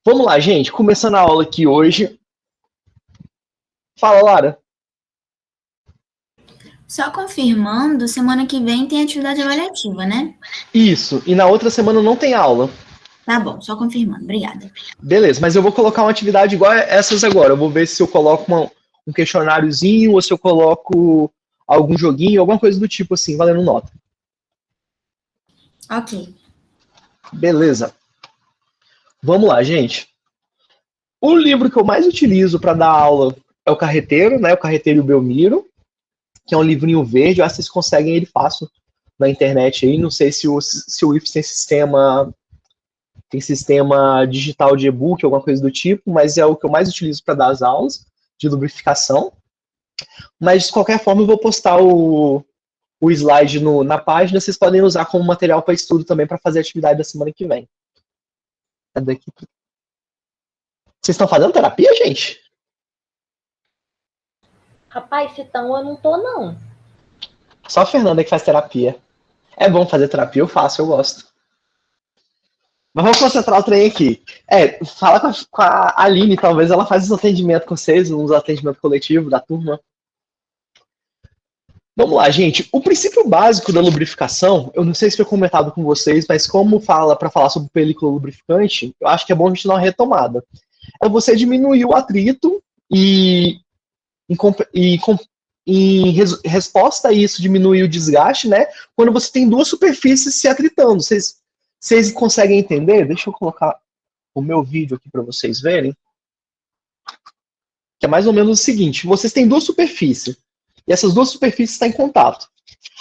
Vamos lá, gente. Começando a aula aqui hoje. Fala, Lara. Só confirmando, semana que vem tem atividade avaliativa, né? Isso. E na outra semana não tem aula. Tá bom, só confirmando. Obrigada. Beleza, mas eu vou colocar uma atividade igual a essas agora. Eu vou ver se eu coloco um questionáriozinho ou se eu coloco algum joguinho, alguma coisa do tipo assim, valendo nota. Ok. Beleza. Vamos lá, gente. O livro que eu mais utilizo para dar aula é o Carreteiro, né? O Carreteiro e o Belmiro, que é um livrinho verde. Eu acho que vocês conseguem ele fácil na internet aí. Não sei se o IFES tem sistema digital de e-book, alguma coisa do tipo, mas é o que eu mais utilizo para dar as aulas de lubrificação. Mas, de qualquer forma, eu vou postar o slide na página, vocês podem usar como material para estudo também para fazer a atividade da semana que vem. Vocês estão fazendo terapia, gente? Rapaz, se tão, eu não tô, não. Só a Fernanda que faz terapia. É bom fazer terapia, eu faço, eu gosto. Mas vamos concentrar o trem aqui. Fala com a Aline, talvez ela faz uns atendimentos com vocês, uns atendimentos coletivos da turma. Vamos lá, gente. O princípio básico da lubrificação, eu não sei se foi comentado com vocês, mas como fala para falar sobre película lubrificante, eu acho que é bom a gente dar uma retomada. É você diminuir o atrito e em resposta a isso, diminuir o desgaste, né? Quando você tem duas superfícies se atritando. Vocês conseguem entender? Deixa eu colocar o meu vídeo aqui para vocês verem. Que é mais ou menos o seguinte: vocês têm duas superfícies. E essas duas superfícies estão em contato.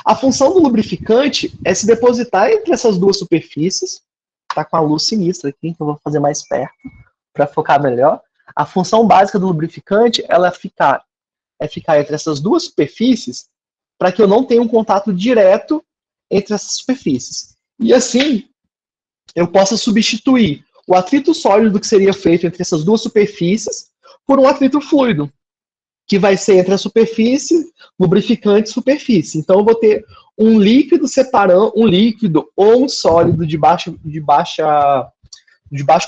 A função do lubrificante é se depositar entre essas duas superfícies. Tá com a luz sinistra aqui, então eu vou fazer mais perto para focar melhor. A função básica do lubrificante é ficar entre essas duas superfícies para que eu não tenha um contato direto entre essas superfícies. E assim, eu possa substituir o atrito sólido que seria feito entre essas duas superfícies por um atrito fluido, que vai ser entre a superfície, lubrificante e superfície. Então, eu vou ter um líquido separando, um líquido ou um sólido de baixo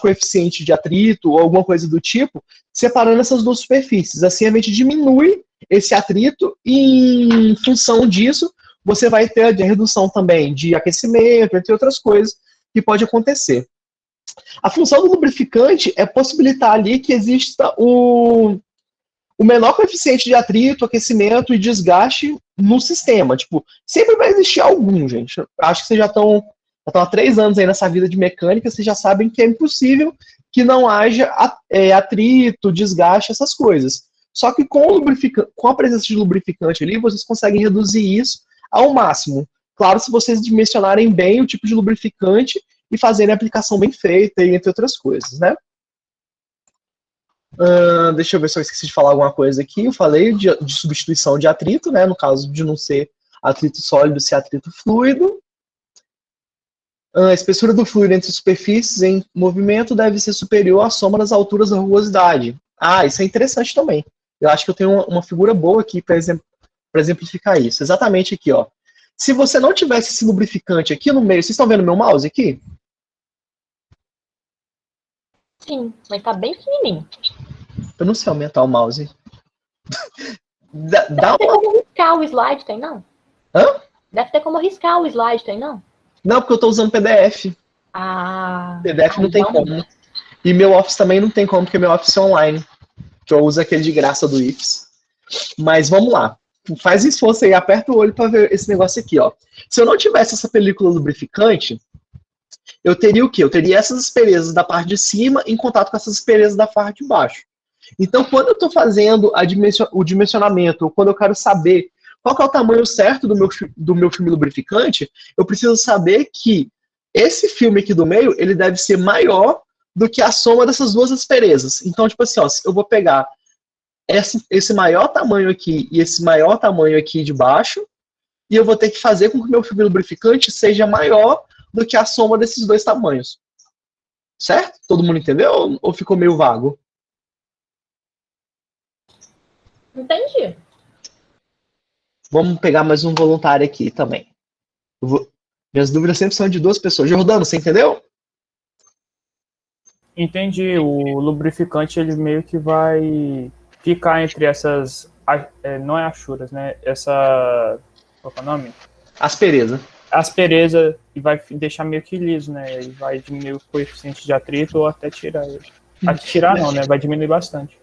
coeficiente de atrito ou alguma coisa do tipo, separando essas duas superfícies. Assim, a gente diminui esse atrito e, em função disso, você vai ter a redução também de aquecimento, entre outras coisas, que pode acontecer. A função do lubrificante é possibilitar ali que exista o menor coeficiente de atrito, aquecimento e desgaste no sistema. Tipo, sempre vai existir algum, gente. Acho que vocês já estão há 3 anos aí nessa vida de mecânica, vocês já sabem que é impossível que não haja atrito, desgaste, essas coisas. Só que com a presença de lubrificante ali, vocês conseguem reduzir isso ao máximo. Claro, se vocês dimensionarem bem o tipo de lubrificante e fazerem a aplicação bem feita, entre outras coisas, né? Deixa eu ver se eu esqueci de falar alguma coisa aqui. Eu falei de substituição de atrito, né? No caso de não ser atrito sólido, ser atrito fluido. A espessura do fluido entre superfícies em movimento deve ser superior à soma das alturas da rugosidade. Isso é interessante também. Eu acho que eu tenho uma figura boa aqui para exemplificar isso. Exatamente aqui, ó. Se você não tivesse esse lubrificante aqui no meio, vocês estão vendo meu mouse aqui? Sim, mas tá bem pequenininho. Eu não sei aumentar o mouse. Deve ter como riscar o slide, tem não? Hã? Deve ter como riscar o slide, tem não? Não, porque eu estou usando PDF. PDF não tem como. E meu Office também não tem como, porque meu Office é online. Que eu uso aquele de graça do IFES. Mas vamos lá. Faz esforço aí, aperta o olho para ver esse negócio aqui, ó. Se eu não tivesse essa película lubrificante, eu teria o quê? Eu teria essas asperezas da parte de cima em contato com essas asperezas da parte de baixo. Então, quando eu estou fazendo o dimensionamento, ou quando eu quero saber qual que é o tamanho certo do meu filme lubrificante, eu preciso saber que esse filme aqui do meio, ele deve ser maior do que a soma dessas duas asperezas. Então, tipo assim, ó, eu vou pegar esse maior tamanho aqui e esse maior tamanho aqui de baixo, e eu vou ter que fazer com que o meu filme lubrificante seja maior do que a soma desses dois tamanhos. Certo? Todo mundo entendeu ou ficou meio vago? Entendi. Vamos pegar mais um voluntário aqui também. Minhas dúvidas sempre são de 2 pessoas. Jordano, você entendeu? Entendi. O lubrificante, ele meio que vai ficar entre essas... não é achuras, né? Qual é o nome? Aspereza. Aspereza, e vai deixar meio que liso, né? E vai diminuir o coeficiente de atrito ou até tirar ele. Tirar não, né? Vai diminuir bastante.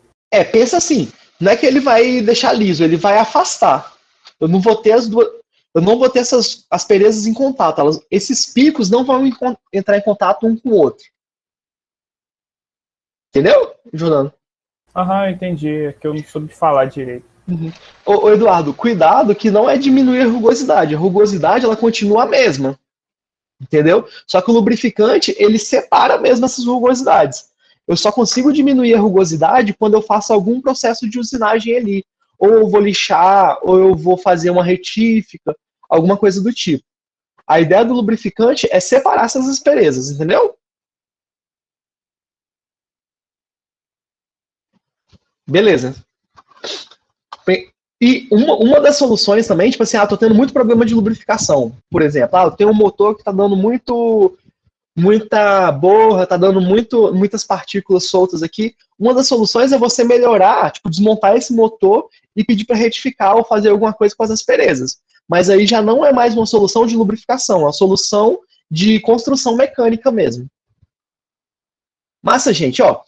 Pensa assim, não é que ele vai deixar liso, ele vai afastar. Eu não vou ter essas asperezas em contato. Esses picos não vão entrar em contato um com o outro. Entendeu, Jordano? Aham, entendi. É que eu não soube falar direito. Uhum. Ô, Eduardo, cuidado que não é diminuir a rugosidade. A rugosidade, ela continua a mesma. Entendeu? Só que o lubrificante, ele separa mesmo essas rugosidades. Eu só consigo diminuir a rugosidade quando eu faço algum processo de usinagem ali. Ou eu vou lixar, ou eu vou fazer uma retífica, alguma coisa do tipo. A ideia do lubrificante é separar essas asperezas, entendeu? Beleza. E uma das soluções também, tipo assim, tô tendo muito problema de lubrificação. Por exemplo, eu tenho um motor que tá dando muita borra, tá dando muitas partículas soltas aqui. Uma das soluções é você melhorar, tipo, desmontar esse motor e pedir para retificar ou fazer alguma coisa com as asperezas. Mas aí já não é mais uma solução de lubrificação, é uma solução de construção mecânica mesmo. Massa, gente, ó.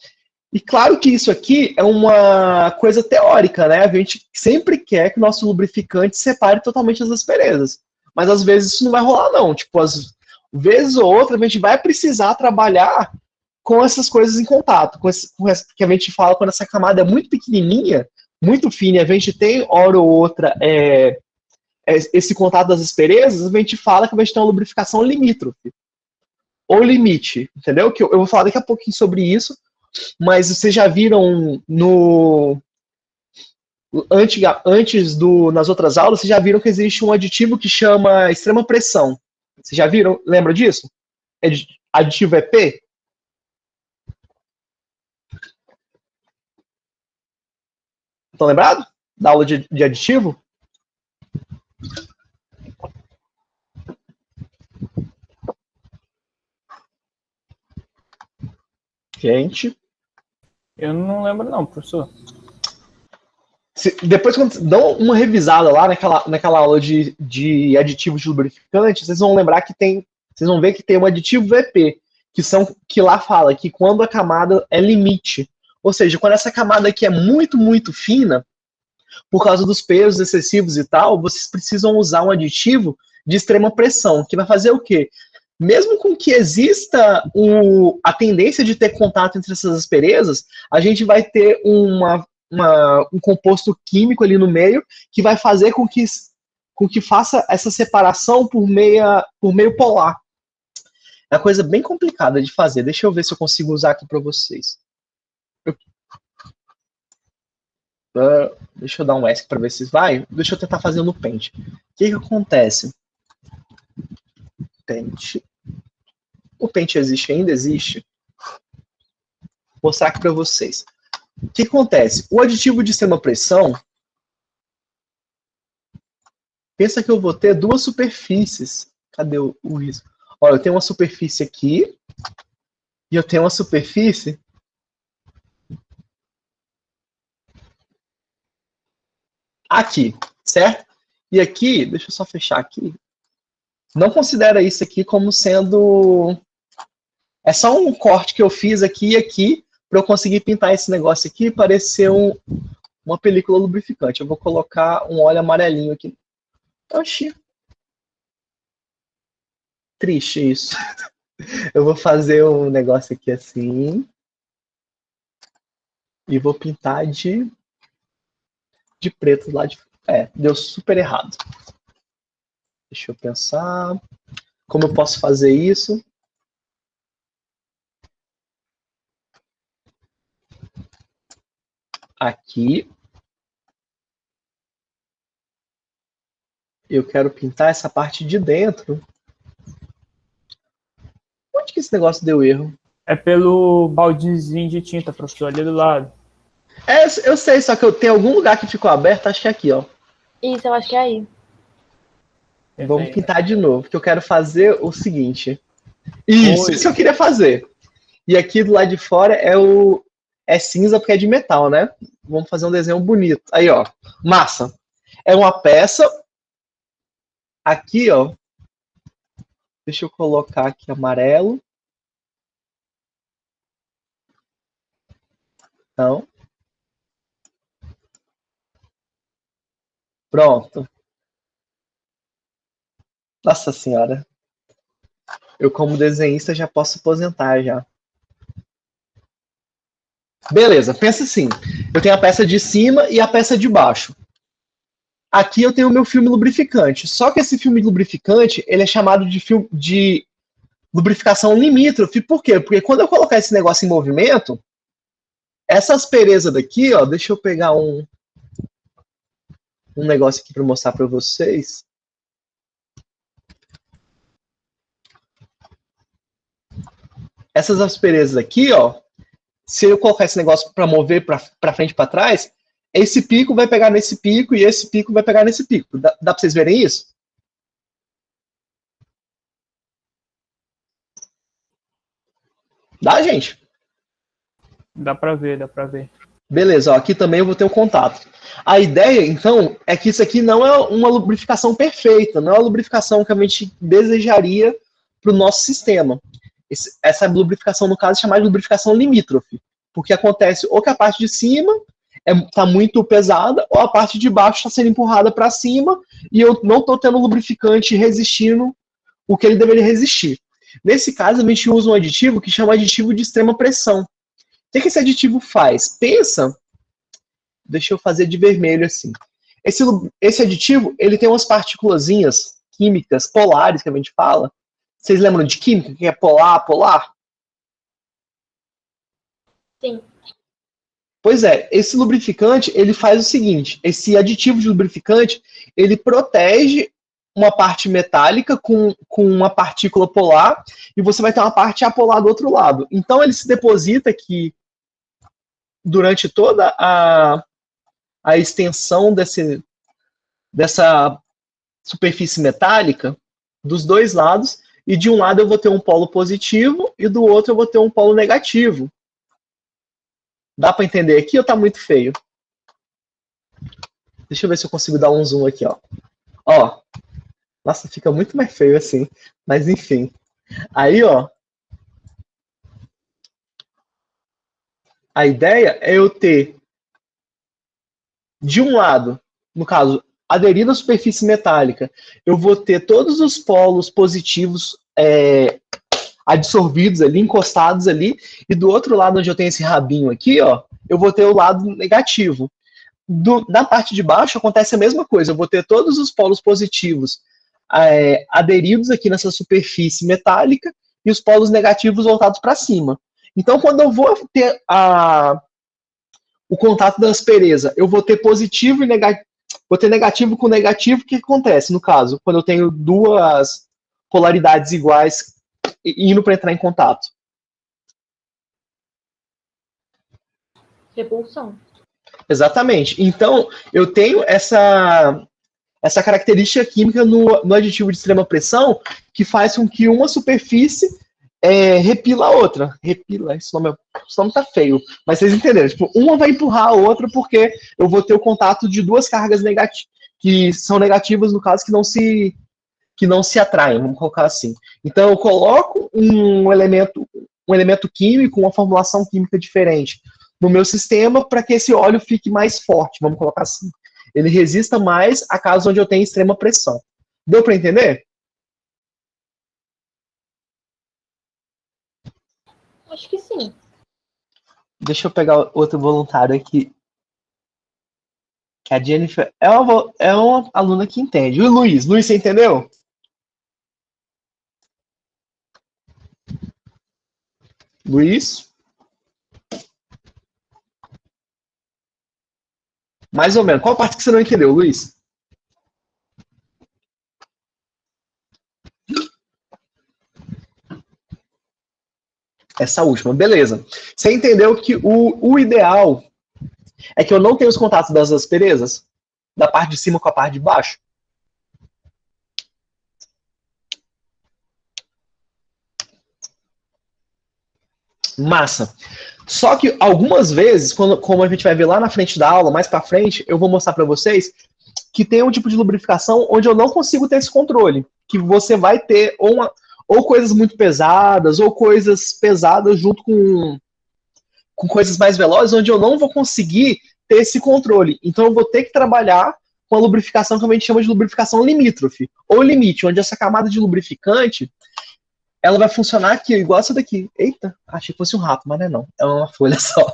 E claro que isso aqui é uma coisa teórica, né? A gente sempre quer que o nosso lubrificante separe totalmente as asperezas. Mas às vezes isso não vai rolar, não. Tipo, às vezes ou outra a gente vai precisar trabalhar com essas coisas em contato. Com que a gente fala quando essa camada é muito pequenininha, muito fina, e a gente tem, hora ou outra, esse contato das asperezas, a gente fala que a gente tem uma lubrificação limítrofe. Ou limite, entendeu? Que eu vou falar daqui a pouquinho sobre isso. Mas vocês já viram nas outras aulas, vocês já viram que existe um aditivo que chama extrema pressão. Vocês já viram? Lembra disso? Aditivo EP? Estão lembrados da aula de aditivo? Gente. Eu não lembro não, professor. Depois, quando dão uma revisada lá naquela aula de aditivos de lubrificante, vocês vão lembrar que vocês vão ver que tem um aditivo VP, que lá fala que quando a camada é limite, ou seja, quando essa camada aqui é muito, muito fina, por causa dos pesos excessivos e tal, vocês precisam usar um aditivo de extrema pressão, que vai fazer o quê? Mesmo com que exista a tendência de ter contato entre essas asperezas, a gente vai ter um composto químico ali no meio que vai fazer com que faça essa separação por meio polar. É uma coisa bem complicada de fazer. Deixa eu ver se eu consigo usar aqui para vocês. Deixa eu dar um ESC para ver se vai. Deixa eu tentar fazer no Paint. O que acontece? Paint. O Paint existe ainda? Existe. Vou mostrar aqui para vocês. O que acontece? O aditivo de extrema pressão, pensa que eu vou ter duas superfícies. Cadê o risco? Olha, eu tenho uma superfície aqui e eu tenho uma superfície aqui, certo? E aqui, deixa eu só fechar aqui. Não considera isso aqui como sendo... É só um corte que eu fiz aqui e aqui para eu conseguir pintar esse negócio aqui e parecer uma película lubrificante. Eu vou colocar um óleo amarelinho aqui. Oxi. Triste isso. Eu vou fazer um negócio aqui assim. E vou pintar de preto lá de... deu super errado. Deixa eu pensar. Como eu posso fazer isso? Aqui. Eu quero pintar essa parte de dentro. Onde que esse negócio deu erro? É pelo baldezinho de tinta, professor, ali do lado. Eu sei, só que tem algum lugar que ficou aberto, acho que é aqui, ó. Isso, eu acho que é aí. Vamos pintar de novo, que eu quero fazer o seguinte. Isso que eu queria fazer. E aqui do lado de fora é cinza porque é de metal, né? Vamos fazer um desenho bonito. Aí, ó, massa. É uma peça. Aqui, ó. Deixa eu colocar aqui amarelo. Então. Pronto. Nossa senhora. Eu, como desenhista, já posso aposentar já. Beleza, pensa assim. Eu tenho a peça de cima e a peça de baixo. Aqui eu tenho o meu filme lubrificante. Só que esse filme lubrificante, ele é chamado de filme de lubrificação limítrofe. Por quê? Porque quando eu colocar esse negócio em movimento, essa aspereza daqui, ó, deixa eu pegar um negócio aqui para mostrar para vocês. Essas asperezas aqui, ó, se eu colocar esse negócio para mover para frente e para trás, esse pico vai pegar nesse pico e esse pico vai pegar nesse pico. Dá para vocês verem isso? Dá, gente? Dá para ver, dá para ver. Beleza, ó, aqui também eu vou ter um contato. A ideia, então, é que isso aqui não é uma lubrificação perfeita, não é uma lubrificação que a gente desejaria para o nosso sistema. Essa lubrificação, no caso, é chamada de lubrificação limítrofe, porque acontece ou que a parte de cima está muito pesada, ou a parte de baixo está sendo empurrada para cima, e eu não estou tendo lubrificante resistindo o que ele deveria resistir. Nesse caso, a gente usa um aditivo que chama aditivo de extrema pressão. O que esse aditivo faz? Pensa, deixa eu fazer de vermelho assim. Esse aditivo, ele tem umas partículazinhas químicas polares, que a gente fala. Vocês lembram de química, que é polar? Sim. Pois é, esse lubrificante, ele faz o seguinte, esse aditivo de lubrificante, ele protege uma parte metálica com uma partícula polar, e você vai ter uma parte apolar do outro lado. Então, ele se deposita aqui durante toda a extensão dessa superfície metálica, dos dois lados, e de um lado eu vou ter um polo positivo, e do outro eu vou ter um polo negativo. Dá para entender aqui ou tá muito feio? Deixa eu ver se eu consigo dar um zoom aqui, ó. Ó. Nossa, fica muito mais feio assim. Mas enfim. Aí, ó. A ideia é eu ter, de um lado, no caso, aderido à superfície metálica, eu vou ter todos os polos positivos absorvidos ali, encostados ali, e do outro lado, onde eu tenho esse rabinho aqui, ó, eu vou ter o lado negativo. Na parte de baixo acontece a mesma coisa, eu vou ter todos os polos positivos aderidos aqui nessa superfície metálica e os polos negativos voltados para cima. Então, quando eu vou ter o contato da aspereza, eu vou ter positivo e negativo, vou ter negativo com negativo. O que acontece, no caso, quando eu tenho duas polaridades iguais indo para entrar em contato? Repulsão. Exatamente. Então, eu tenho essa característica química no aditivo de extrema pressão que faz com que uma superfície repila a outra. Repila, esse nome tá feio, mas vocês entenderam. Tipo, uma vai empurrar a outra porque eu vou ter o contato de duas cargas que são negativas, no caso, que não se atraem, vamos colocar assim. Então, eu coloco um elemento químico, uma formulação química diferente no meu sistema para que esse óleo fique mais forte, vamos colocar assim. Ele resista mais a casos onde eu tenho extrema pressão. Deu para entender? Acho que sim. Deixa eu pegar outro voluntário aqui. Que a Jennifer é uma aluna que entende. E o Luiz? Luiz, você entendeu? Luiz? Mais ou menos. Qual parte que você não entendeu, Luiz? Essa última, beleza. Você entendeu que o ideal é que eu não tenha os contatos das asperezas? Da parte de cima com a parte de baixo? Massa. Só que algumas vezes, como a gente vai ver lá na frente da aula, mais para frente, eu vou mostrar para vocês que tem um tipo de lubrificação onde eu não consigo ter esse controle. Que você vai ter ou coisas muito pesadas, ou coisas pesadas junto com coisas mais velozes, onde eu não vou conseguir ter esse controle. Então eu vou ter que trabalhar com a lubrificação que a gente chama de lubrificação limítrofe, ou limite, onde essa camada de lubrificante ela vai funcionar aqui, igual essa daqui. Eita, achei que fosse um rato, mas não é não. É uma folha só.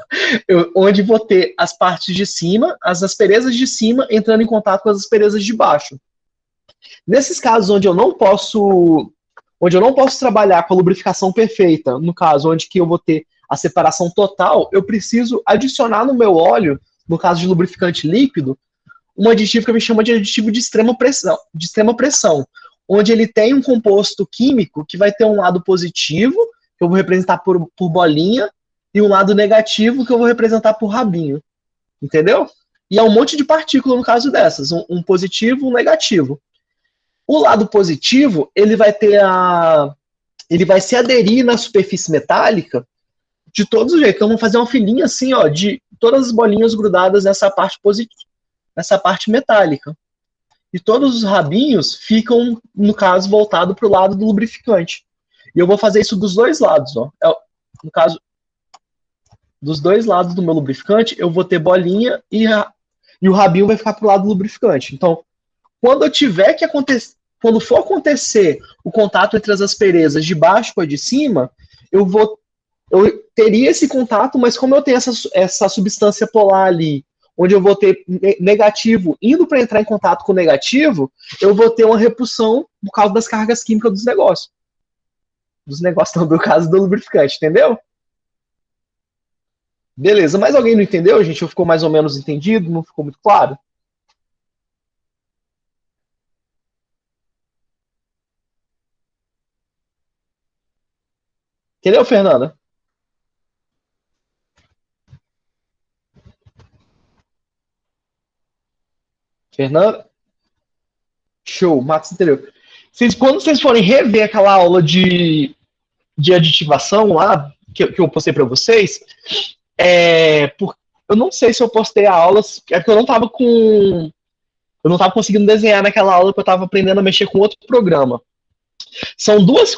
Onde vou ter as partes de cima, as asperezas de cima entrando em contato com as asperezas de baixo. Nesses casos onde eu não posso trabalhar com a lubrificação perfeita, no caso onde que eu vou ter a separação total, eu preciso adicionar no meu óleo, no caso de lubrificante líquido, um aditivo que a gente chama de aditivo de extrema pressão, onde ele tem um composto químico que vai ter um lado positivo, que eu vou representar por bolinha, e um lado negativo, que eu vou representar por rabinho. Entendeu? E é um monte de partícula no caso dessas, um positivo e um negativo. O lado positivo, ele vai se aderir na superfície metálica de todos os jeitos. Então, vamos fazer uma filinha assim, ó, de todas as bolinhas grudadas nessa parte positiva, nessa parte metálica. E todos os rabinhos ficam, no caso, voltados para o lado do lubrificante. E eu vou fazer isso dos dois lados. Ó. No caso, dos dois lados do meu lubrificante, eu vou ter bolinha e o rabinho vai ficar para o lado do lubrificante. Então, quando for acontecer o contato entre as asperezas de baixo com a de cima, eu teria esse contato, mas como eu tenho essa substância polar ali, onde eu vou ter negativo indo para entrar em contato com o negativo, eu vou ter uma repulsão por causa das cargas químicas dos negócios. Dos negócios, não, do caso do lubrificante, entendeu? Beleza, mas alguém não entendeu, gente? Ou ficou mais ou menos entendido? Não ficou muito claro? Entendeu, Fernanda? Fernanda? Show, Max entendeu. Quando vocês forem rever aquela aula de aditivação lá, que eu postei para vocês, eu não sei se eu postei a aula, é porque eu não estava conseguindo desenhar naquela aula que eu estava aprendendo a mexer com outro programa. São dois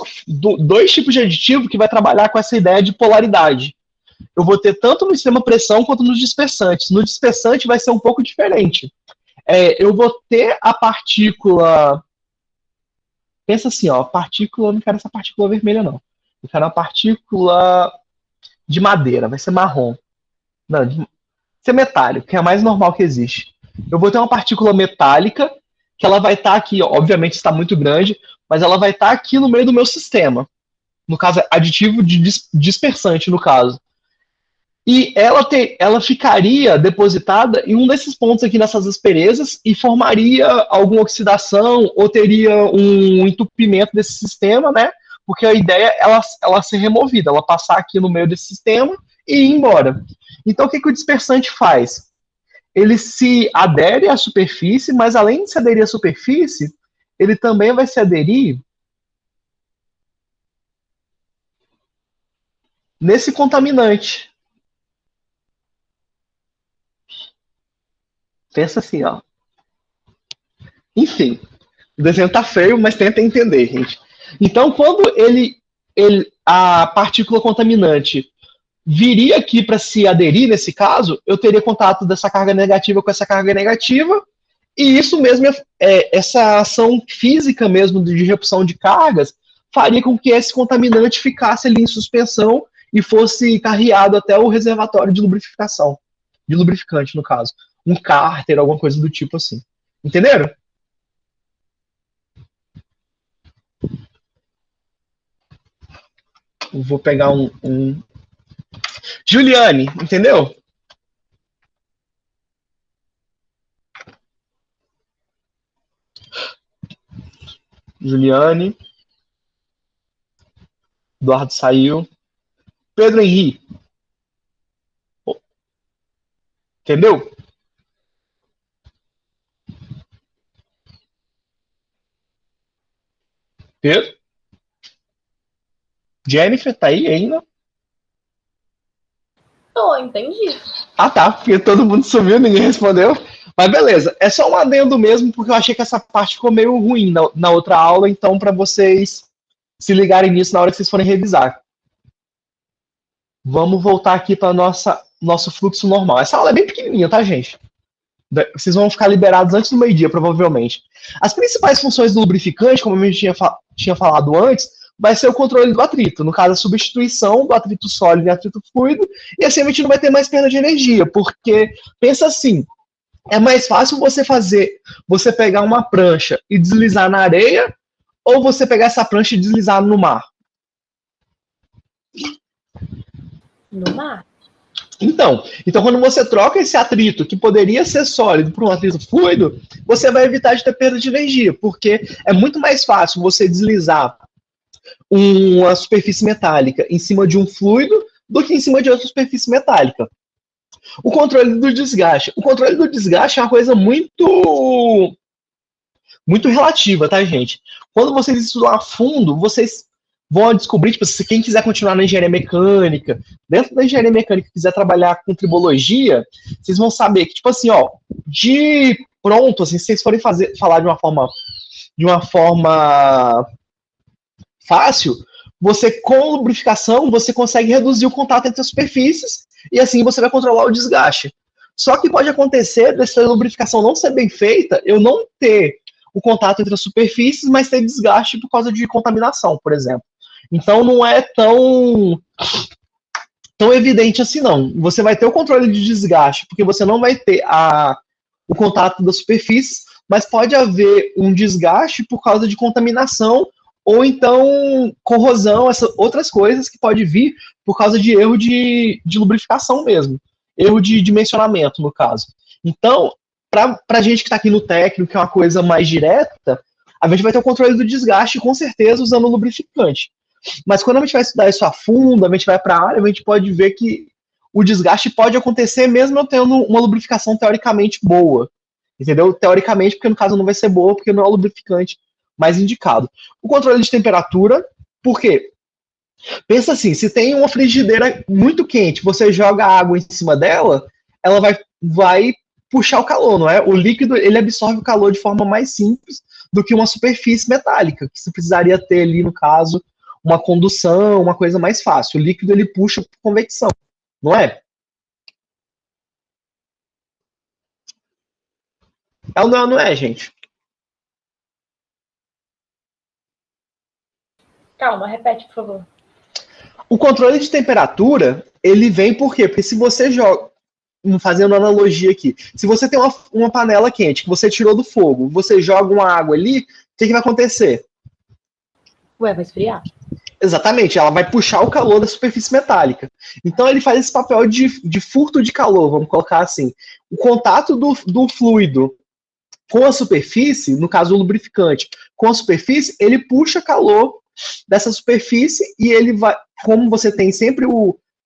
tipos de aditivo que vai trabalhar com essa ideia de polaridade. Eu vou ter tanto no sistema pressão quanto nos dispersantes. No dispersante vai ser um pouco diferente. Eu vou ter a partícula. Pensa assim, ó, partícula, eu não quero essa partícula vermelha, não. Eu quero uma partícula de madeira, vai ser marrom. Não, vai ser metálico, que é a mais normal que existe. Eu vou ter uma partícula metálica, que ela vai estar aqui, ó, obviamente está muito grande, mas ela vai estar aqui no meio do meu sistema. No caso, aditivo de dispersante, no caso. E ela ficaria depositada em um desses pontos aqui nessas asperezas e formaria alguma oxidação ou teria um entupimento desse sistema, né? Porque a ideia é ela ser removida, ela passar aqui no meio desse sistema e ir embora. Então, o que o dispersante faz? Ele se adere à superfície, mas além de se aderir à superfície, ele também vai se aderir nesse contaminante. Pensa assim, ó. Enfim, o desenho tá feio, mas tenta entender, gente. Então, quando a partícula contaminante viria aqui para se aderir, nesse caso, eu teria contato dessa carga negativa com essa carga negativa, e isso mesmo, essa ação física mesmo de repulsão de cargas, faria com que esse contaminante ficasse ali em suspensão e fosse carreado até o reservatório de lubrificação, de lubrificante, no caso. Um cárter, alguma coisa do tipo assim. Entenderam? Eu vou pegar um... Juliane, entendeu? Juliane. Eduardo saiu. Pedro Henrique. Entendeu? Pedro? Jennifer, tá aí ainda? Tô, entendi. Ah, tá, porque todo mundo sumiu, ninguém respondeu. Mas beleza, é só um adendo mesmo, porque eu achei que essa parte ficou meio ruim na outra aula, então para vocês se ligarem nisso na hora que vocês forem revisar. Vamos voltar aqui para nosso fluxo normal. Essa aula é bem pequenininha, tá, gente? Vocês vão ficar liberados antes do meio-dia, provavelmente. As principais funções do lubrificante, como a gente tinha falado antes, vai ser o controle do atrito. No caso, a substituição do atrito sólido em atrito fluido, e assim a gente não vai ter mais perda de energia, porque, pensa assim, é mais fácil você pegar uma prancha e deslizar na areia, ou você pegar essa prancha e deslizar no mar? No mar? Então, quando você troca esse atrito, que poderia ser sólido, para um atrito fluido, você vai evitar de ter perda de energia, porque é muito mais fácil você deslizar uma superfície metálica em cima de um fluido do que em cima de outra superfície metálica. O controle do desgaste. O controle do desgaste é uma coisa muito relativa, tá, gente? Quando vocês estudam a fundo, vocês vão descobrir, tipo, se quem quiser continuar na engenharia mecânica, dentro da engenharia mecânica quiser trabalhar com tribologia, vocês vão saber que, tipo assim, ó, de pronto, assim, se vocês forem falar de uma forma fácil, você, com lubrificação, você consegue reduzir o contato entre as superfícies e assim você vai controlar o desgaste. Só que pode acontecer dessa lubrificação não ser bem feita, eu não ter o contato entre as superfícies, mas ter desgaste por causa de contaminação, por exemplo. Então não é tão evidente assim, não. Você vai ter o controle de desgaste, porque você não vai ter o contato das superfícies, mas pode haver um desgaste por causa de contaminação ou então corrosão, essas outras coisas que pode vir por causa de erro de lubrificação mesmo. Erro de dimensionamento, no caso. Então, para a gente que está aqui no técnico, que é uma coisa mais direta, a gente vai ter o controle do desgaste, com certeza, usando o lubrificante. Mas quando a gente vai estudar isso a fundo, a gente vai para a área, a gente pode ver que o desgaste pode acontecer mesmo eu tendo uma lubrificação teoricamente boa. Entendeu? Teoricamente, porque no caso não vai ser boa, porque não é o lubrificante mais indicado. O controle de temperatura, por quê? Pensa assim, se tem uma frigideira muito quente, você joga água em cima dela, ela vai puxar o calor, não é? O líquido, ele absorve o calor de forma mais simples do que uma superfície metálica, que você precisaria ter ali, no caso, uma condução, uma coisa mais fácil. O líquido, ele puxa por convecção, não é? Não é, gente? Calma, repete, por favor. O controle de temperatura, ele vem por quê? Porque se você joga, fazendo analogia aqui, se você tem uma panela quente que você tirou do fogo, você joga uma água ali, o que vai acontecer? Ué, vai esfriar? Exatamente, ela vai puxar o calor da superfície metálica. Então ele faz esse papel de furto de calor, vamos colocar assim. O contato do fluido com a superfície, no caso o lubrificante, com a superfície, ele puxa calor dessa superfície e ele vai, como você tem sempre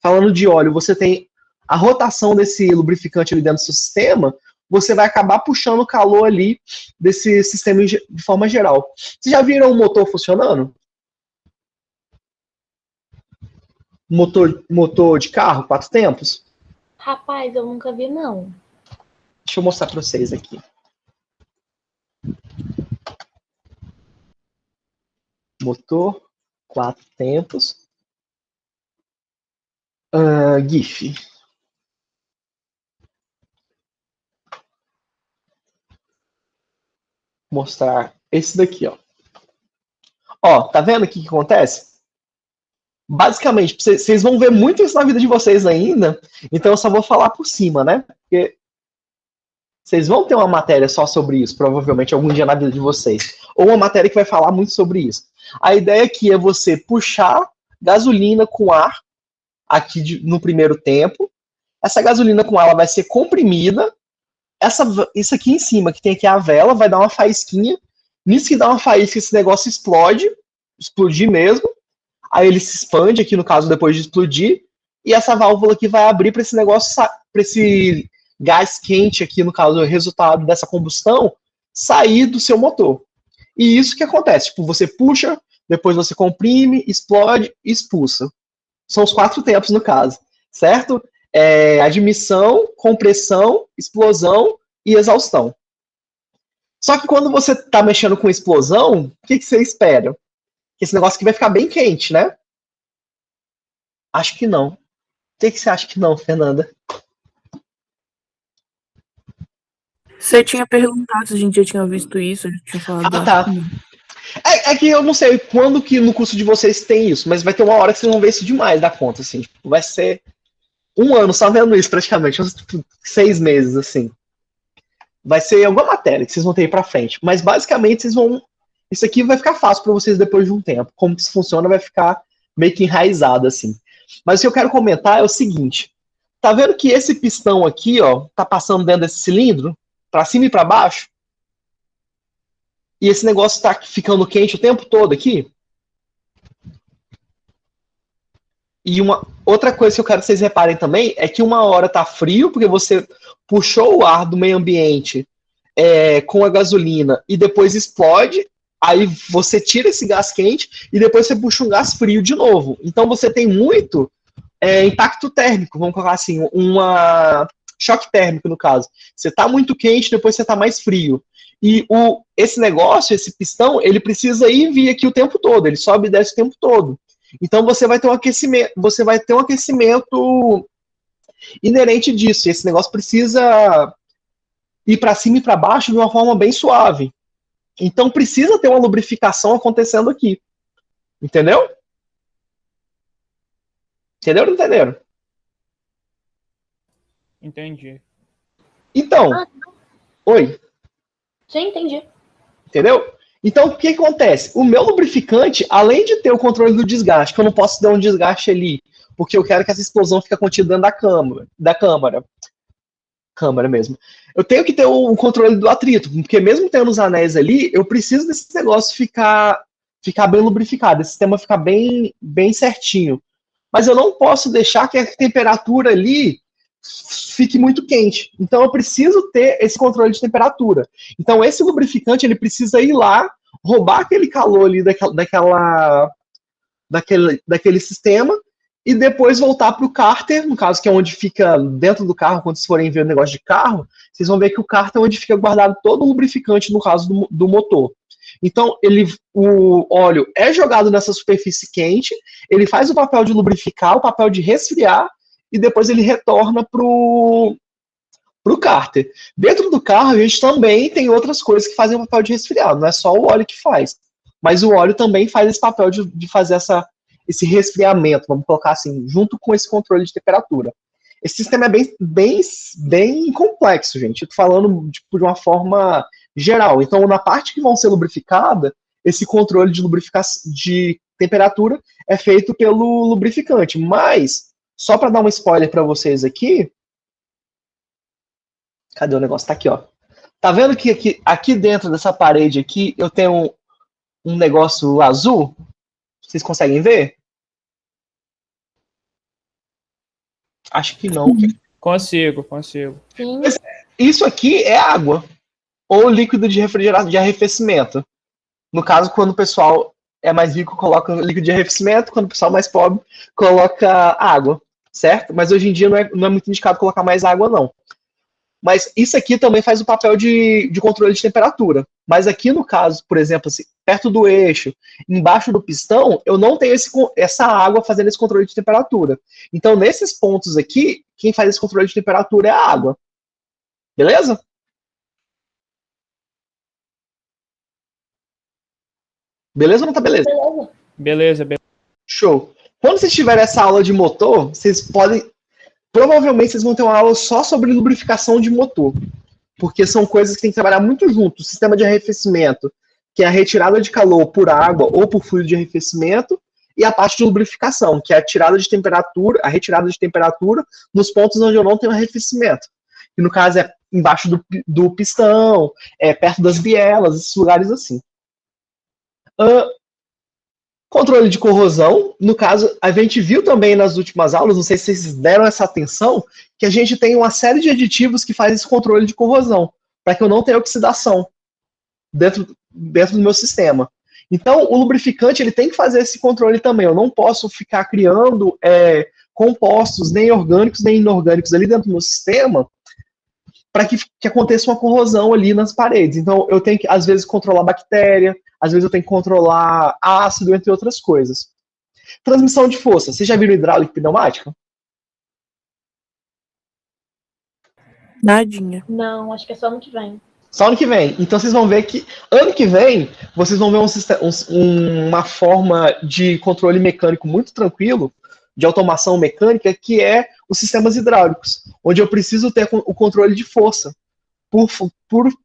falando de óleo, você tem a rotação desse lubrificante ali dentro do seu sistema, você vai acabar puxando o calor ali desse sistema de forma geral. Vocês já viram um motor funcionando? Motor de carro, 4 tempos? Rapaz, eu nunca vi, não. Deixa eu mostrar para vocês aqui. Motor, 4 tempos. GIF. Mostrar esse daqui, ó. Ó, tá vendo o que acontece? Basicamente, vocês vão ver muito isso na vida de vocês ainda, então eu só vou falar por cima, né? Porque vocês vão ter uma matéria só sobre isso, provavelmente, algum dia na vida de vocês. Ou uma matéria que vai falar muito sobre isso. A ideia aqui é você puxar gasolina com ar aqui no primeiro tempo. Essa gasolina com ar ela vai ser comprimida. Isso aqui em cima, que tem aqui a vela, vai dar uma faísquinha. Nisso que dá uma faísca, esse negócio explodir mesmo. Aí ele se expande aqui, no caso, depois de explodir. E essa válvula aqui vai abrir para esse negócio, para esse gás quente aqui, no caso, o resultado dessa combustão, sair do seu motor. E isso que acontece, tipo, você puxa, depois você comprime, explode e expulsa. São os 4 tempos, no caso, certo? admissão, compressão, explosão e exaustão. Só que quando você está mexendo com explosão, o que você espera? Que esse negócio aqui vai ficar bem quente, né? Acho que não. O que você acha que não, Fernanda? Você tinha perguntado se a gente já tinha visto isso, a gente tinha falado. Ah, tá. É que eu não sei quando que no curso de vocês tem isso, mas vai ter uma hora que vocês vão ver isso demais da conta, assim. Vai ser 1 ano só vendo isso, praticamente. Uns 6 meses, assim. Vai ser alguma matéria que vocês vão ter aí pra frente. Mas, basicamente, vocês vão... Isso aqui vai ficar fácil para vocês depois de um tempo. Como que isso funciona vai ficar meio que enraizado, assim. Mas o que eu quero comentar é o seguinte. Tá vendo que esse pistão aqui, ó, tá passando dentro desse cilindro? Para cima e para baixo, e esse negócio está ficando quente o tempo todo aqui. E uma outra coisa que eu quero que vocês reparem também é que uma hora tá frio, porque você puxou o ar do meio ambiente com a gasolina e depois explode, aí você tira esse gás quente e depois você puxa um gás frio de novo. Então você tem muito impacto térmico, vamos colocar assim, choque térmico, no caso. Você está muito quente, depois você está mais frio. E esse negócio, esse pistão, ele precisa ir e vir aqui o tempo todo. Ele sobe e desce o tempo todo. Então você vai ter um aquecimento inerente disso. E esse negócio precisa ir para cima e para baixo de uma forma bem suave. Então precisa ter uma lubrificação acontecendo aqui. Entendeu? Entenderam ou não entenderam? Entendi. Então, oi. Sim, entendi. Entendeu? Então, o que acontece? O meu lubrificante, além de ter o controle do desgaste, que eu não posso dar um desgaste ali, porque eu quero que essa explosão fique contida dentro da câmara mesmo. Eu tenho que ter o controle do atrito, porque mesmo tendo os anéis ali, eu preciso desse negócio ficar bem lubrificado, esse sistema ficar bem certinho. Mas eu não posso deixar que a temperatura ali fique muito quente. Então eu preciso ter esse controle de temperatura. Então esse lubrificante ele precisa ir lá, roubar aquele calor ali daquele sistema e depois voltar para o cárter, no caso que é onde fica dentro do carro, quando vocês forem ver o negócio de carro, vocês vão ver que o cárter é onde fica guardado todo o lubrificante, no caso do motor. Então, o óleo é jogado nessa superfície quente, ele faz o papel de lubrificar, o papel de resfriar, e depois ele retorna pro cárter. Dentro do carro, a gente também tem outras coisas que fazem o papel de resfriar, não é só o óleo que faz. Mas o óleo também faz esse papel de fazer esse resfriamento, vamos colocar assim, junto com esse controle de temperatura. Esse sistema é bem complexo, gente. Eu tô falando de uma forma geral. Então, na parte que vão ser lubrificada, esse controle de temperatura é feito pelo lubrificante. Mas, só para dar um spoiler para vocês aqui, cadê o negócio? Tá aqui, ó. Tá vendo que aqui dentro dessa parede aqui, eu tenho um negócio azul? Vocês conseguem ver? Acho que não. Consigo. Sim. Isso aqui é água. Ou líquido de arrefecimento. No caso, quando o pessoal é mais rico, coloca líquido de arrefecimento, quando o pessoal mais pobre, coloca água, certo? Mas hoje em dia não é muito indicado colocar mais água, não. Mas isso aqui também faz o papel de controle de temperatura. Mas aqui no caso, por exemplo, assim, perto do eixo, embaixo do pistão, eu não tenho essa água fazendo esse controle de temperatura. Então, nesses pontos aqui, quem faz esse controle de temperatura é a água. Beleza? Beleza ou não tá beleza? Beleza. Show. Quando vocês tiverem essa aula de motor, vocês podem... Provavelmente vocês vão ter uma aula só sobre lubrificação de motor. Porque são coisas que tem que trabalhar muito junto. O sistema de arrefecimento, que é a retirada de calor por água ou por fluido de arrefecimento, e a parte de lubrificação, que é a retirada de temperatura nos pontos onde eu não tenho arrefecimento. Que no caso é embaixo do pistão, perto das bielas, esses lugares assim. Controle de corrosão, no caso, a gente viu também nas últimas aulas, não sei se vocês deram essa atenção, que a gente tem uma série de aditivos que faz esse controle de corrosão, para que eu não tenha oxidação dentro do meu sistema. Então, o lubrificante ele tem que fazer esse controle também. Eu não posso ficar criando compostos, nem orgânicos, nem inorgânicos ali dentro do meu sistema, para que aconteça uma corrosão ali nas paredes. Então, eu tenho que, às vezes, controlar bactéria, às vezes eu tenho que controlar ácido, entre outras coisas. Transmissão de força. Vocês já viram hidráulica e pneumática? Nadinha. Não, acho que é só ano que vem. Só ano que vem. Então vocês vão ver que ano que vem vocês vão ver uma forma de controle mecânico muito tranquilo, de automação mecânica, que é os sistemas hidráulicos, onde eu preciso ter o controle de força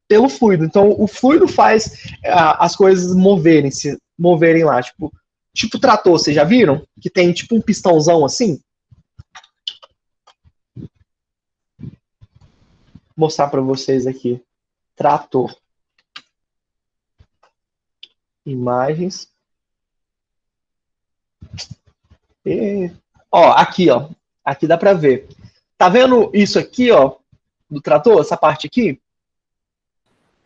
pelo fluido. Então o fluido faz as coisas moverem lá. Tipo trator, vocês já viram? Que tem tipo um pistãozão assim? Vou mostrar para vocês aqui. Trator. Imagens. Aqui, ó. Aqui dá para ver. Tá vendo isso aqui, ó, do trator, essa parte aqui?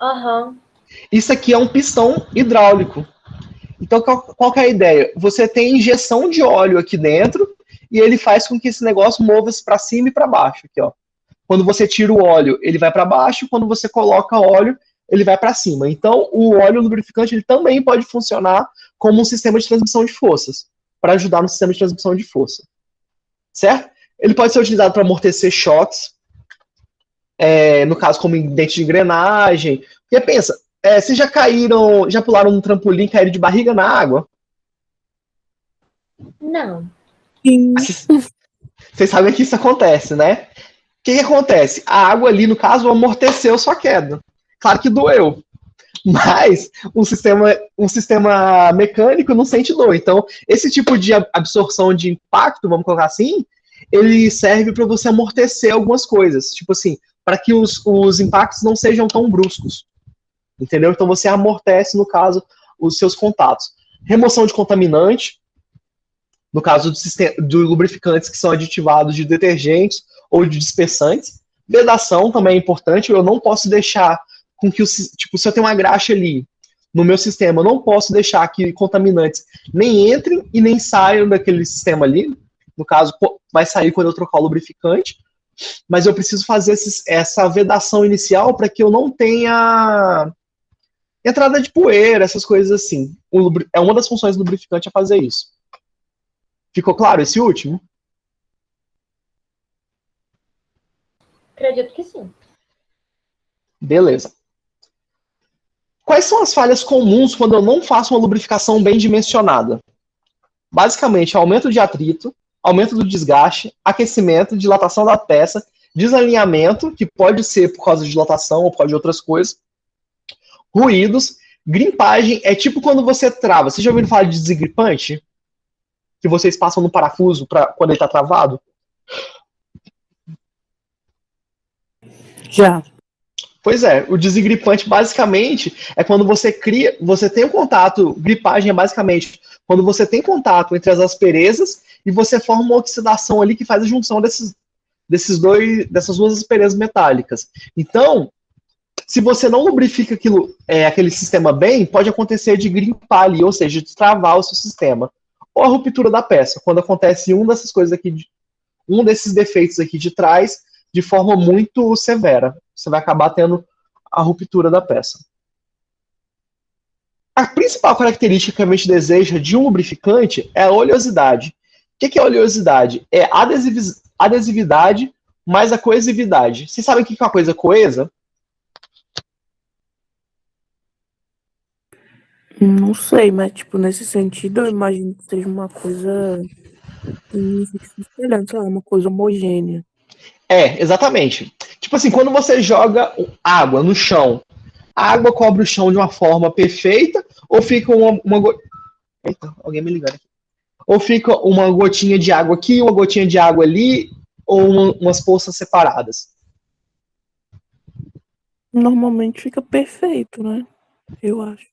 Aham. Isso aqui é um pistão hidráulico. Então, qual que é a ideia? Você tem injeção de óleo aqui dentro e ele faz com que esse negócio mova-se para cima e para baixo, aqui, ó. Quando você tira o óleo, ele vai para baixo. Quando você coloca óleo, ele vai para cima. Então, o óleo lubrificante ele também pode funcionar como um sistema de transmissão de forças, para ajudar no sistema de transmissão de força. Certo? Ele pode ser utilizado para amortecer choques, no caso, como em dente de engrenagem. Porque pensa, vocês já pularam no trampolim e caíram de barriga na água? Não. Sim. Vocês sabem que isso acontece, né? O que acontece? A água ali, no caso, amorteceu sua queda. Claro que doeu, mas um sistema mecânico não sente dor. Então, esse tipo de absorção de impacto, vamos colocar assim, ele serve para você amortecer algumas coisas. Tipo assim, para que os impactos não sejam tão bruscos. Entendeu? Então, você amortece, no caso, os seus contatos. Remoção de contaminante, no caso de lubrificantes que são aditivados de detergentes ou de dispersantes. Vedação também é importante. Eu não posso deixar com que, se eu tenho uma graxa ali no meu sistema, eu não posso deixar que contaminantes nem entrem e nem saiam daquele sistema ali. No caso, vai sair quando eu trocar o lubrificante. Mas eu preciso fazer essa vedação inicial para que eu não tenha entrada de poeira, essas coisas assim. É uma das funções do lubrificante fazer isso. Ficou claro esse último? Acredito que sim. Beleza. Quais são as falhas comuns quando eu não faço uma lubrificação bem dimensionada? Basicamente, aumento de atrito, aumento do desgaste, aquecimento, dilatação da peça, desalinhamento, que pode ser por causa de dilatação ou por causa de outras coisas, ruídos, grimpagem, é tipo quando você trava. Vocês já ouviram falar de desengripante? Que vocês passam no parafuso quando ele está travado? Já. Pois é, o desengripante basicamente é quando você tem um contato, gripagem é basicamente quando você tem contato entre as asperezas e você forma uma oxidação ali que faz a junção dessas duas asperezas metálicas. Então, se você não lubrifica aquele sistema bem, pode acontecer de grimpar ali, ou seja, de travar o seu sistema. Ou a ruptura da peça, quando acontece um desses defeitos aqui de trás, de forma muito severa. Você vai acabar tendo a ruptura da peça. A principal característica que a gente deseja de um lubrificante é a oleosidade. O que é oleosidade? É a adesividade mais a coesividade. Vocês sabem o que é uma coisa coesa? Não sei, mas, tipo, nesse sentido, eu imagino que seja uma coisa que fique se espelhando, sei lá, uma coisa homogênea. Exatamente. Tipo assim, quando você joga água no chão, a água cobre o chão de uma forma perfeita, ou fica Eita, alguém me ligando aqui. Ou fica uma gotinha de água aqui, uma gotinha de água ali, ou umas poças separadas? Normalmente fica perfeito, né? Eu acho.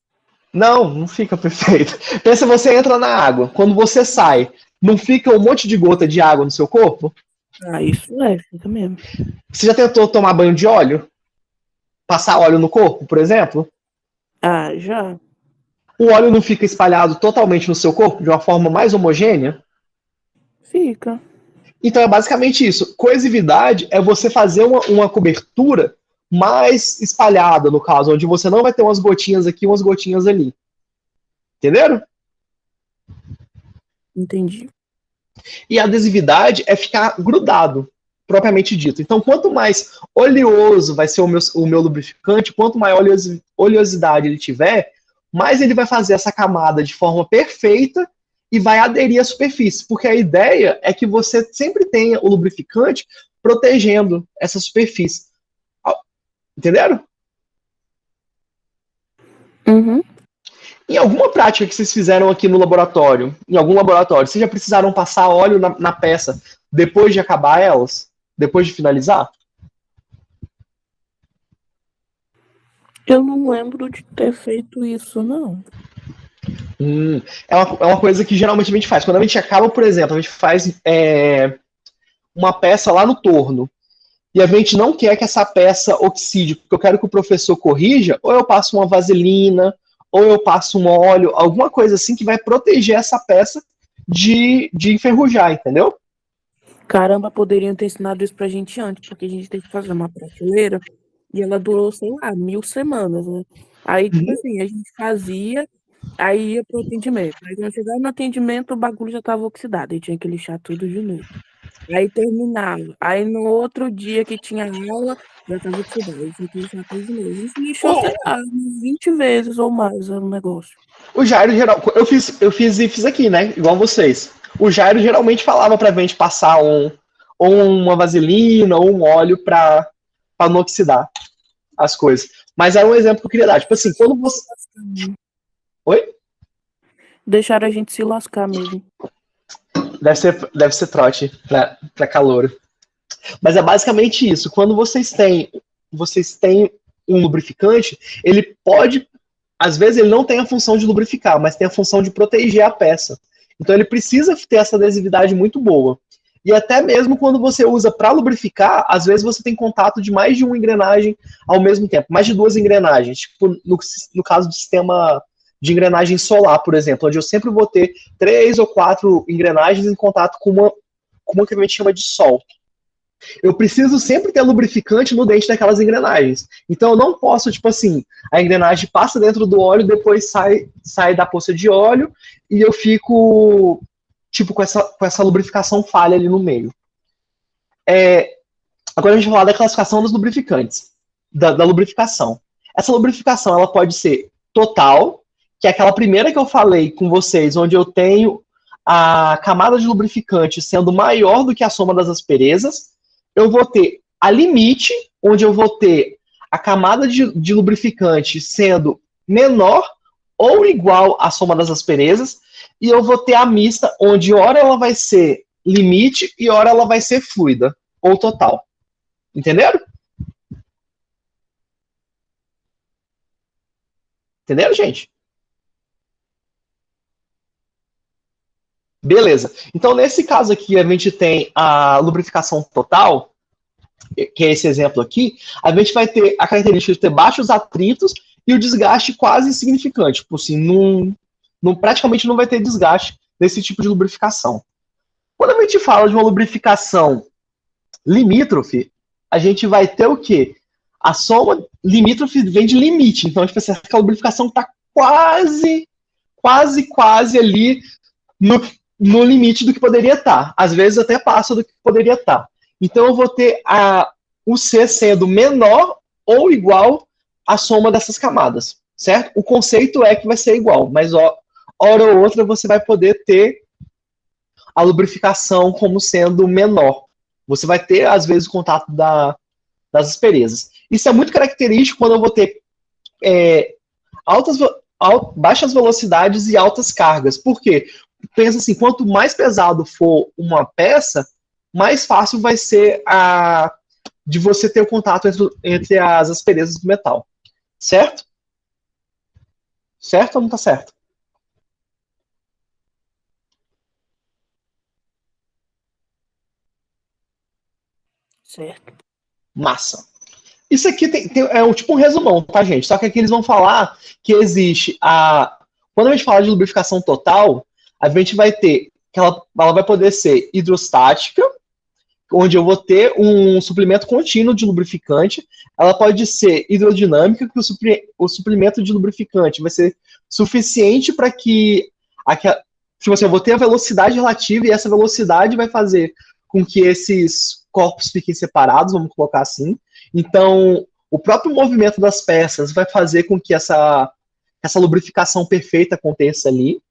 Não fica perfeito. Pensa, você entra na água, quando você sai, não fica um monte de gota de água no seu corpo? Isso fica mesmo. Você já tentou tomar banho de óleo? Passar óleo no corpo, por exemplo? Já. O óleo não fica espalhado totalmente no seu corpo de uma forma mais homogênea? Fica. Então é basicamente isso. Coesividade é você fazer uma cobertura mais espalhada, no caso, onde você não vai ter umas gotinhas aqui, umas gotinhas ali. Entenderam? Entendi. E a adesividade é ficar grudado, propriamente dito. Então, quanto mais oleoso vai ser o meu lubrificante, quanto maior oleosidade ele tiver, mais ele vai fazer essa camada de forma perfeita e vai aderir à superfície. Porque a ideia é que você sempre tenha o lubrificante protegendo essa superfície. Entenderam? Uhum. Em alguma prática que vocês fizeram aqui no laboratório, em algum laboratório, vocês já precisaram passar óleo na peça depois de acabar elas? Depois de finalizar? Eu não lembro de ter feito isso, não. É uma coisa que geralmente a gente faz. Quando a gente acaba, por exemplo, a gente faz uma peça lá no torno, e a gente não quer que essa peça oxide, porque eu quero que o professor corrija, ou eu passo uma vaselina, ou eu passo um óleo, alguma coisa assim que vai proteger essa peça de enferrujar, entendeu? Caramba, poderiam ter ensinado isso pra gente antes, porque a gente tem que fazer uma prateleira e ela durou, sei lá, 1000 semanas, né? Aí, tipo assim, a gente fazia, aí ia pro atendimento. Aí quando chegava no atendimento, o bagulho já tava oxidado, aí tinha que lixar tudo de novo. Aí terminava. Aí no outro dia que tinha aula, já tava oxidado, aí tinha que lixar tudo de novo. A gente lixou, sei lá, umas 20 vezes ou mais o negócio. O Jairo, eu fiz aqui, né? Igual vocês. O Jairo geralmente falava pra gente passar ou uma vaselina ou um óleo pra não oxidar as coisas. Mas era um exemplo que eu queria dar. Tipo assim, quando você. Oi? Deixaram a gente se lascar mesmo. Deve ser trote pra calouro. Mas é basicamente isso. Quando vocês têm um lubrificante, ele pode. Às vezes ele não tem a função de lubrificar, mas tem a função de proteger a peça. Então ele precisa ter essa adesividade muito boa. E até mesmo quando você usa para lubrificar, às vezes você tem contato de mais de uma engrenagem ao mesmo tempo, mais de duas engrenagens. Tipo, no caso do sistema de engrenagem solar, por exemplo, onde eu sempre vou ter 3 ou 4 engrenagens em contato com uma que a gente chama de sol. Eu preciso sempre ter lubrificante no dente daquelas engrenagens. Então eu não posso, tipo assim, a engrenagem passa dentro do óleo, depois sai da poça de óleo e eu fico, tipo, com essa lubrificação falha ali no meio. Agora a gente vai falar da classificação dos lubrificantes, da lubrificação. Essa lubrificação, ela pode ser total, que é aquela primeira que eu falei com vocês, onde eu tenho a camada de lubrificante sendo maior do que a soma das asperezas. Eu vou ter a limite, onde eu vou ter a camada de lubrificante sendo menor ou igual à soma das asperezas, e eu vou ter a mista, onde ora ela vai ser limite e ora ela vai ser fluida, ou total. Entenderam? Entenderam, gente? Beleza. Então, nesse caso aqui, a gente tem a lubrificação total, que é esse exemplo aqui. A gente vai ter a característica de ter baixos atritos e o desgaste quase insignificante. Tipo assim, praticamente não vai ter desgaste nesse tipo de lubrificação. Quando a gente fala de uma lubrificação limítrofe, a gente vai ter o quê? A soma limítrofe vem de limite. Então, tipo assim, aquela lubrificação está quase ali no limite do que poderia estar. Às vezes até passa do que poderia estar. Então eu vou ter o C sendo menor ou igual à soma dessas camadas, certo? O conceito é que vai ser igual, mas hora ou outra você vai poder ter a lubrificação como sendo menor. Você vai ter, às vezes, o contato das asperezas. Isso é muito característico quando eu vou ter baixas velocidades e altas cargas. Por quê? Pensa assim, quanto mais pesado for uma peça, mais fácil vai ser de você ter o contato entre as asperezas do metal. Certo? Certo ou não está certo? Certo. Massa. Isso aqui é tipo um resumão, tá, gente? Só que aqui eles vão falar que existe quando a gente fala de lubrificação total, a gente vai ter que ela vai poder ser hidrostática, onde eu vou ter um suplemento contínuo de lubrificante. Ela pode ser hidrodinâmica, que o suplemento de lubrificante vai ser suficiente para que tipo assim, eu vou ter a velocidade relativa e essa velocidade vai fazer com que esses corpos fiquem separados, vamos colocar assim. Então, o próprio movimento das peças vai fazer com que essa lubrificação perfeita aconteça ali.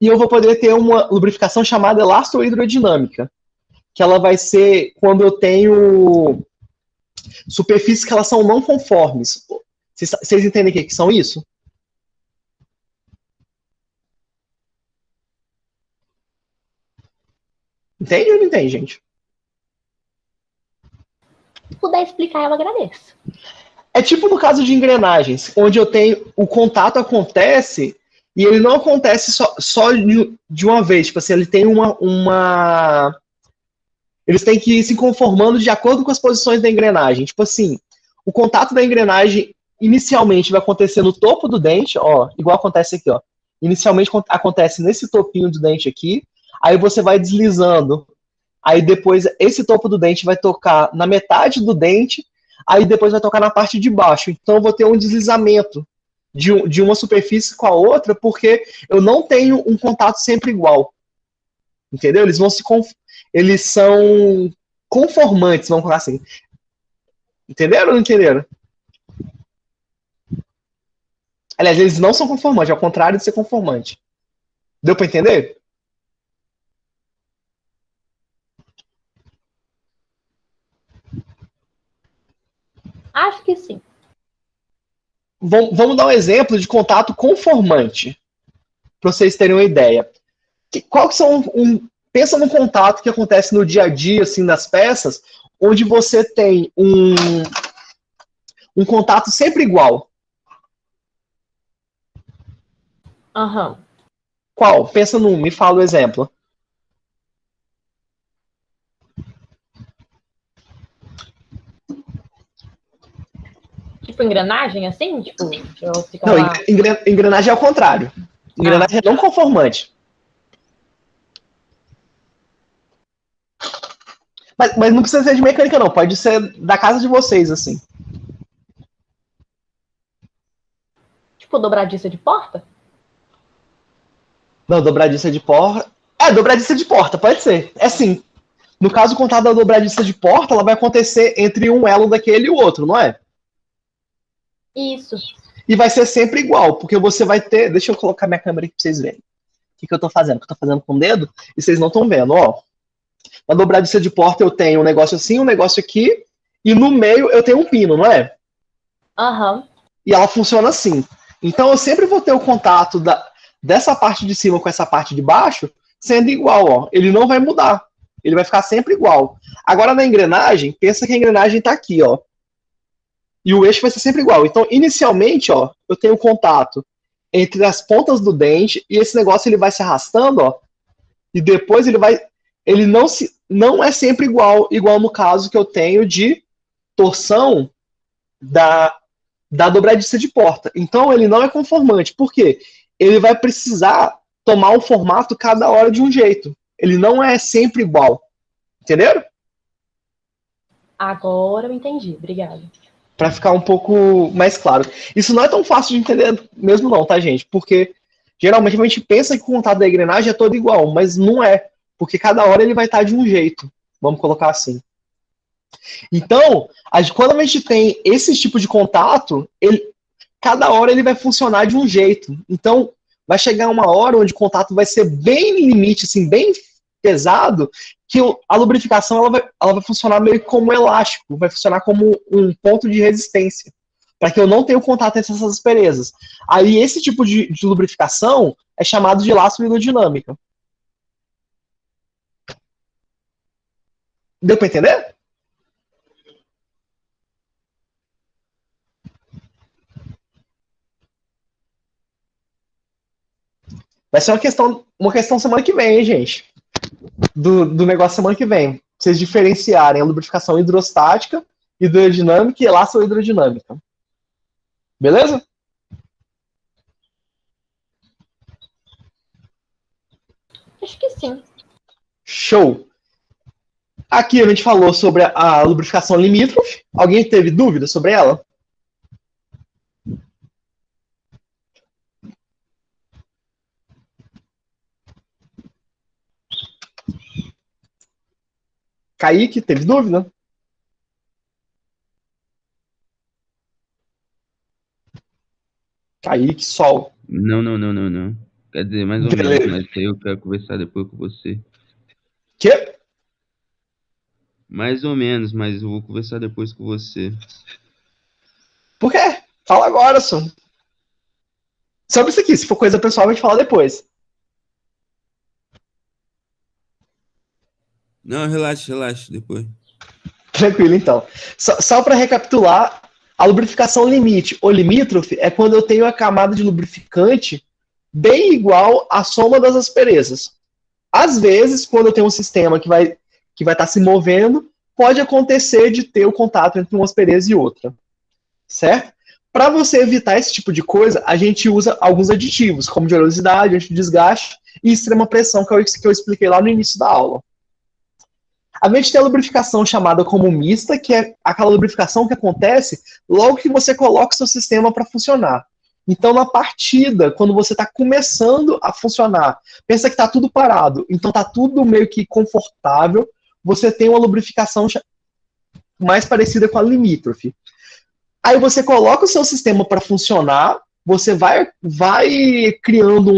E eu vou poder ter uma lubrificação chamada elastohidrodinâmica, que ela vai ser quando eu tenho superfícies que elas são não conformes. Vocês entendem o que são isso? Entende ou não entende, gente? Se puder explicar, eu agradeço. É tipo no caso de engrenagens, onde eu tenho o contato acontece e ele não acontece só de uma vez. Tipo assim, ele tem eles têm que ir se conformando de acordo com as posições da engrenagem. Tipo assim, o contato da engrenagem inicialmente vai acontecer no topo do dente, ó, igual acontece aqui, ó. Inicialmente acontece nesse topinho do dente aqui, aí você vai deslizando. Aí depois esse topo do dente vai tocar na metade do dente, aí depois vai tocar na parte de baixo. Então eu vou ter um deslizamento de uma superfície com a outra, porque eu não tenho um contato sempre igual. Entendeu? Eles são conformantes, vamos falar assim. Entenderam ou não entenderam? Aliás, eles não são conformantes, ao contrário de ser conformante. Deu para entender? Acho que sim. Vamos dar um exemplo de contato conformante, para vocês terem uma ideia. Qual que são pensa num contato que acontece no dia a dia, assim, nas peças, onde você tem um contato sempre igual. Aham. Qual? Pensa num, me fala o exemplo. Tipo engrenagem, assim? Tipo, eu fico Não, lá... engrenagem é ao contrário. Engrenagem é não conformante. Mas não precisa ser de mecânica, não. Pode ser da casa de vocês, assim. Tipo dobradiça de porta? Não, dobradiça de porta. É, dobradiça de porta, pode ser. É sim. No caso, o contato da dobradiça de porta, ela vai acontecer entre um elo daquele e o outro, não é? Isso. E vai ser sempre igual, porque você vai ter... Deixa eu colocar minha câmera aqui pra vocês verem. O que eu tô fazendo? Eu tô fazendo com o dedo e vocês não estão vendo, ó. Na dobradiça de porta eu tenho um negócio assim, um negócio aqui, e no meio eu tenho um pino, não é? Aham. E ela funciona assim. Então eu sempre vou ter o contato dessa parte de cima com essa parte de baixo sendo igual, ó. Ele não vai mudar. Ele vai ficar sempre igual. Agora na engrenagem, pensa que a engrenagem está aqui, ó. E o eixo vai ser sempre igual. Então, inicialmente, ó, eu tenho contato entre as pontas do dente e esse negócio ele vai se arrastando, ó. E depois ele não é sempre igual no caso que eu tenho de torção da dobradiça de porta. Então ele não é conformante. Por quê? Ele vai precisar tomar um formato cada hora de um jeito. Ele não é sempre igual. Entenderam? Agora eu entendi. Obrigada. Para ficar um pouco mais claro. Isso não é tão fácil de entender mesmo não, tá, gente? Porque geralmente a gente pensa que o contato da engrenagem é todo igual, mas não é. Porque cada hora ele vai estar de um jeito. Vamos colocar assim. Então, quando a gente tem esse tipo de contato, cada hora ele vai funcionar de um jeito. Então, vai chegar uma hora onde o contato vai ser bem limite, assim, bem pesado, que a lubrificação ela vai funcionar meio como um elástico, vai funcionar como um ponto de resistência, para que eu não tenha contato entre essas asperezas. Aí, esse tipo de lubrificação é chamado de elastohidrodinâmica. Deu para entender? Vai ser uma questão semana que vem, hein, gente? Do negócio semana que vem. Vocês diferenciarem a lubrificação hidrostática, hidrodinâmica e elastohidrodinâmica. Beleza? Acho que sim. Show! Aqui a gente falou sobre a lubrificação limítrofe. Alguém teve dúvida sobre ela? Kaique, teve dúvida? Kaique, Sol. Não. Quer dizer, mais ou menos, mas aí eu quero conversar depois com você. Quê? Mais ou menos, mas eu vou conversar depois com você. Por quê? Fala agora, Sam. Sobre isso aqui, se for coisa pessoal, a gente fala depois. Não, relaxa, depois. Tranquilo, então. Só para recapitular, a lubrificação limite ou limítrofe é quando eu tenho a camada de lubrificante bem igual à soma das asperezas. Às vezes, quando eu tenho um sistema que vai estar se movendo, pode acontecer de ter o contato entre uma aspereza e outra. Certo? Para você evitar esse tipo de coisa, a gente usa alguns aditivos, como de oleosidade, antidesgaste e extrema pressão, que eu expliquei lá no início da aula. A gente tem a lubrificação chamada como mista, que é aquela lubrificação que acontece logo que você coloca o seu sistema para funcionar. Então, na partida, quando você está começando a funcionar, pensa que está tudo parado, então está tudo meio que confortável, você tem uma lubrificação mais parecida com a limítrofe. Aí você coloca o seu sistema para funcionar, você vai criando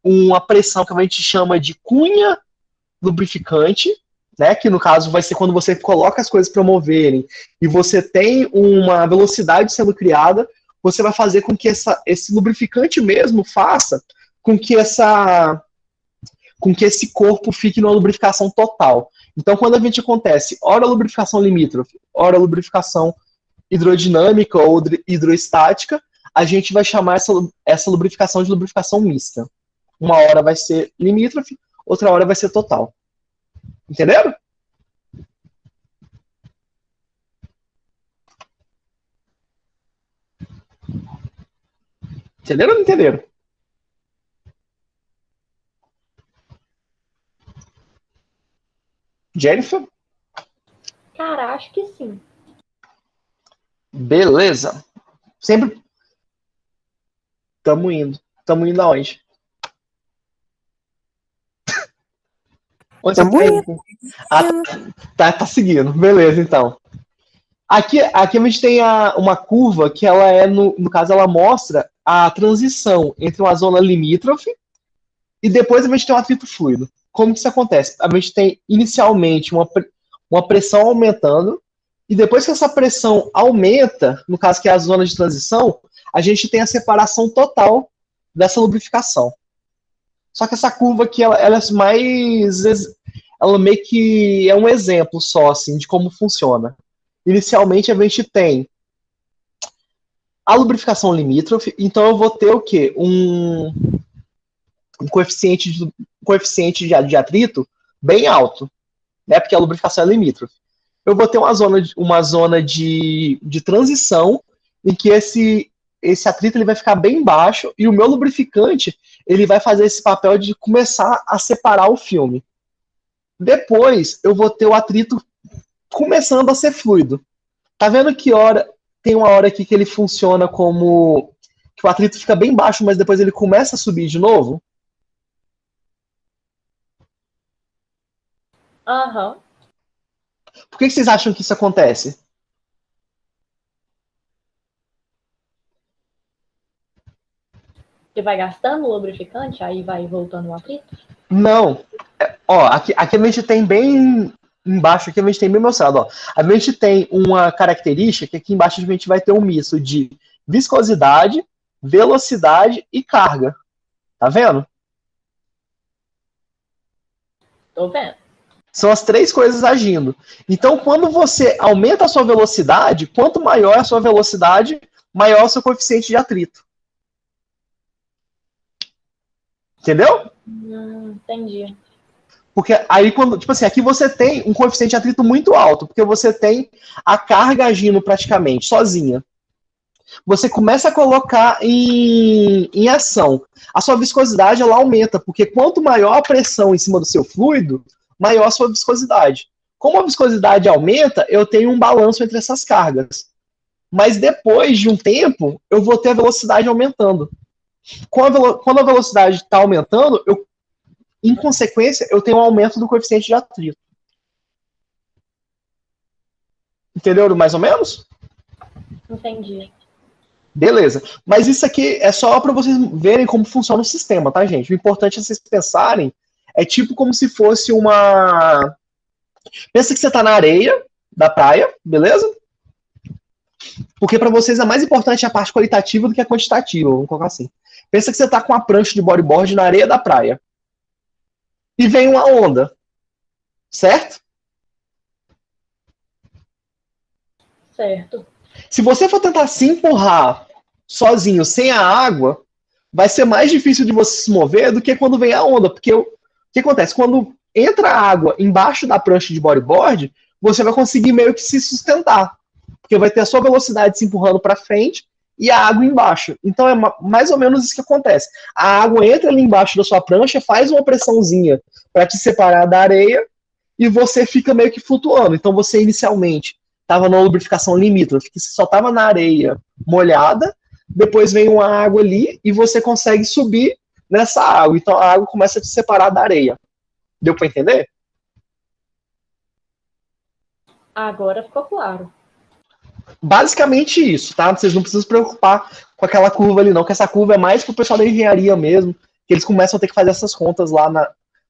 uma pressão que a gente chama de cunha lubrificante, né, que no caso vai ser quando você coloca as coisas para moverem e você tem uma velocidade sendo criada, você vai fazer com que esse lubrificante mesmo faça com que esse corpo fique numa lubrificação total. Então, quando a gente acontece, ora lubrificação limítrofe, ora lubrificação hidrodinâmica ou hidroestática, a gente vai chamar essa lubrificação de lubrificação mista. Uma hora vai ser limítrofe, outra hora vai ser total. Entenderam? Entenderam ou não entenderam? Jennifer? Cara, acho que sim. Beleza. Sempre. Tamo indo. Tamo indo aonde? Onde você tá indo? Tá seguindo. Beleza, então. Aqui a gente tem uma curva que ela é, no caso, ela mostra a transição entre uma zona limítrofe e depois a gente tem um atrito fluido. Como que isso acontece? A gente tem inicialmente uma pressão aumentando e depois que essa pressão aumenta, no caso que é a zona de transição, a gente tem a separação total dessa lubrificação. Só que essa curva aqui, ela é mais... Ela meio que é um exemplo só, assim, de como funciona. Inicialmente, a gente tem a lubrificação limítrofe, então eu vou ter o quê? Um coeficiente de atrito bem alto, né? Porque a lubrificação é limítrofe. Eu vou ter uma zona de transição em que esse atrito ele vai ficar bem baixo e o meu lubrificante ele vai fazer esse papel de começar a separar o filme. Depois eu vou ter o atrito começando a ser fluido. Tá vendo que tem uma hora aqui que ele funciona como que o atrito fica bem baixo, mas depois ele começa a subir de novo? Aham. Por que vocês acham que isso acontece? Você vai gastando o lubrificante, aí vai voltando o atrito? Não. Ó, aqui a gente tem bem embaixo, aqui a gente tem bem mostrado, ó. A gente tem uma característica que aqui embaixo a gente vai ter um misto de viscosidade, velocidade e carga. Tá vendo? Tô vendo. São as três coisas agindo. Então, quando você aumenta a sua velocidade, quanto maior a sua velocidade, maior o seu coeficiente de atrito. Entendeu? Entendi. Porque aí, quando, tipo assim, aqui você tem um coeficiente de atrito muito alto, porque você tem a carga agindo praticamente sozinha. Você começa a colocar em ação. A sua viscosidade ela aumenta, porque quanto maior a pressão em cima do seu fluido, maior a sua viscosidade. Como a viscosidade aumenta, eu tenho um balanço entre essas cargas. Mas depois de um tempo, eu vou ter a velocidade aumentando. Quando a velocidade está aumentando, em consequência, eu tenho um aumento do coeficiente de atrito. Entendeu mais ou menos? Entendi. Beleza. Mas isso aqui é só para vocês verem como funciona o sistema, tá, gente? O importante é vocês pensarem, é tipo como se fosse uma... Pensa que você está na areia da praia, beleza? Porque para vocês é mais importante a parte qualitativa do que a quantitativa, vamos colocar assim. Pensa que você está com uma prancha de bodyboard na areia da praia. E vem uma onda. Certo? Certo. Se você for tentar se empurrar sozinho, sem a água, vai ser mais difícil de você se mover do que quando vem a onda. Porque o que acontece? Quando entra a água embaixo da prancha de bodyboard, você vai conseguir meio que se sustentar. Porque vai ter a sua velocidade se empurrando para frente e a água embaixo. Então é mais ou menos isso que acontece. A água entra ali embaixo da sua prancha, faz uma pressãozinha para te separar da areia e você fica meio que flutuando. Então você inicialmente estava na lubrificação limítrofe, que você só estava na areia molhada, depois vem uma água ali e você consegue subir nessa água. Então a água começa a te separar da areia. Deu para entender? Agora ficou claro. Basicamente isso, tá? Vocês não precisam se preocupar com aquela curva ali, não, que essa curva é mais pro pessoal da engenharia mesmo, que eles começam a ter que fazer essas contas lá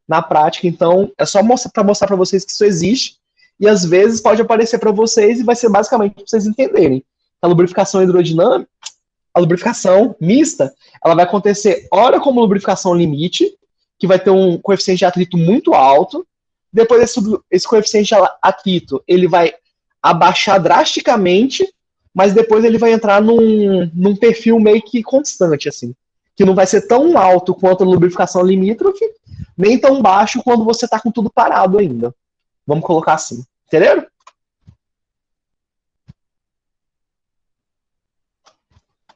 na prática. Então, é só para mostrar para vocês que isso existe, e às vezes pode aparecer para vocês e vai ser basicamente para vocês entenderem. A lubrificação hidrodinâmica, a lubrificação mista, ela vai acontecer ora como lubrificação limite, que vai ter um coeficiente de atrito muito alto, depois esse coeficiente de atrito, ele vai abaixar drasticamente, mas depois ele vai entrar num perfil meio que constante, assim, que não vai ser tão alto quanto a lubrificação limítrofe, nem tão baixo quando você está com tudo parado ainda. Vamos colocar assim. Entenderam?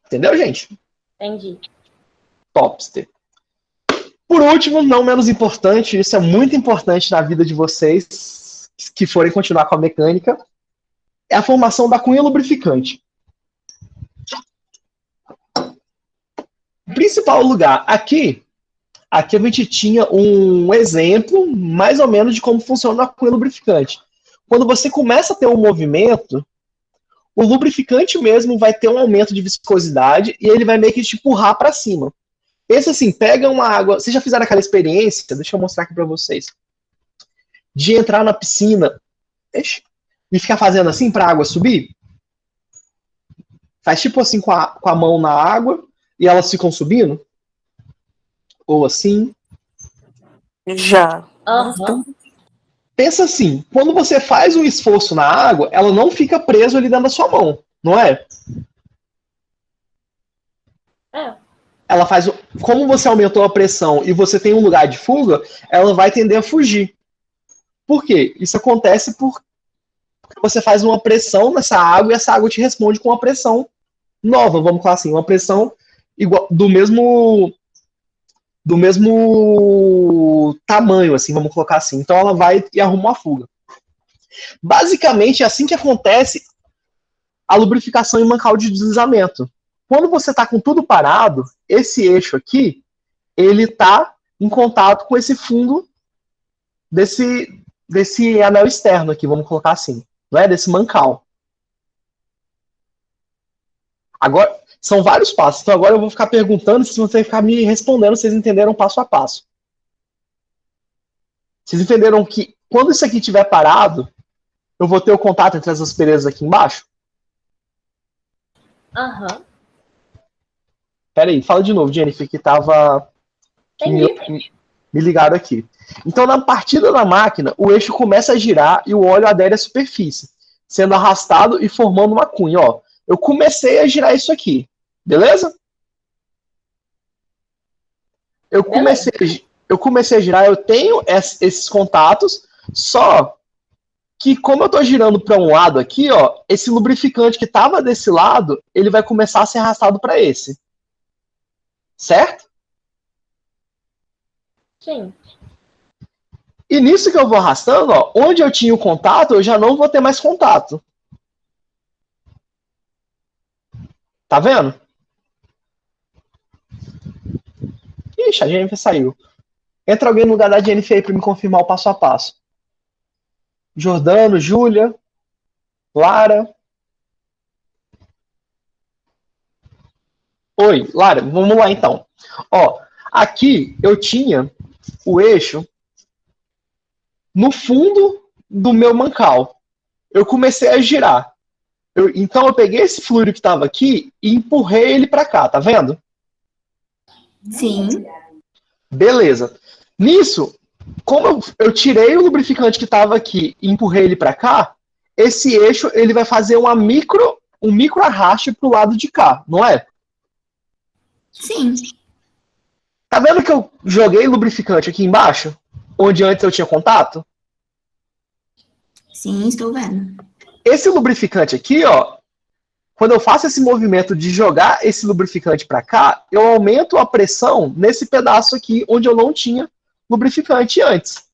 Entendeu, gente? Entendi. Topster. Por último, não menos importante, isso é muito importante na vida de vocês que forem continuar com a mecânica, é a formação da cunha lubrificante. O principal lugar aqui a gente tinha um exemplo mais ou menos de como funciona a cunha lubrificante. Quando você começa a ter um movimento, o lubrificante mesmo vai ter um aumento de viscosidade e ele vai meio que te empurrar para cima. Pensa assim, pega uma água... Vocês já fizeram aquela experiência? Deixa eu mostrar aqui para vocês. De entrar na piscina e ficar fazendo assim para a água subir? Faz tipo assim com a mão na água e elas ficam subindo? Ou assim? Já. Aham. Pensa assim, quando você faz um esforço na água, ela não fica presa ali dentro da sua mão, não é? É. Ela faz, como você aumentou a pressão e você tem um lugar de fuga, ela vai tender a fugir. Por quê? Isso acontece porque você faz uma pressão nessa água e essa água te responde com uma pressão nova, vamos falar assim, uma pressão igual, do mesmo tamanho, assim, vamos colocar assim. Então ela vai e arruma uma fuga. Basicamente é assim que acontece a lubrificação em mancal de deslizamento. Quando você está com tudo parado, esse eixo aqui, ele está em contato com esse fundo desse anel externo aqui, vamos colocar assim, não é? Desse mancal. Agora, são vários passos, então agora eu vou ficar perguntando, se você ficar me respondendo, vocês entenderam passo a passo. Vocês entenderam que quando isso aqui estiver parado, eu vou ter o contato entre as asperezas aqui embaixo? Aham. Pera aí, fala de novo, Jennifer, que tava me ligaram aqui. Então, na partida da máquina, o eixo começa a girar e o óleo adere à superfície, sendo arrastado e formando uma cunha. Ó, eu comecei a girar isso aqui, beleza? Eu comecei a girar, eu tenho esses contatos, só que como eu estou girando para um lado aqui, ó, esse lubrificante que estava desse lado, ele vai começar a ser arrastado para esse. Certo? Sim. E nisso que eu vou arrastando, ó, onde eu tinha o contato, eu já não vou ter mais contato. Tá vendo? Ixi, a Jennifer saiu. Entra alguém no lugar da Jennifer aí pra me confirmar o passo a passo. Jordano, Júlia, Lara. Oi, Lara, vamos lá então. Ó, aqui eu tinha o eixo no fundo do meu mancal. Eu comecei a girar. Então eu peguei esse fluido que estava aqui e empurrei ele para cá, tá vendo? Sim. Beleza. Nisso, como eu tirei o lubrificante que estava aqui e empurrei ele para cá, esse eixo ele vai fazer um micro arraste para o lado de cá, não é? Sim. Tá vendo que eu joguei lubrificante aqui embaixo? Onde antes eu tinha contato? Sim, estou vendo. Esse lubrificante aqui, ó, quando eu faço esse movimento de jogar esse lubrificante para cá, eu aumento a pressão nesse pedaço aqui, onde eu não tinha lubrificante antes.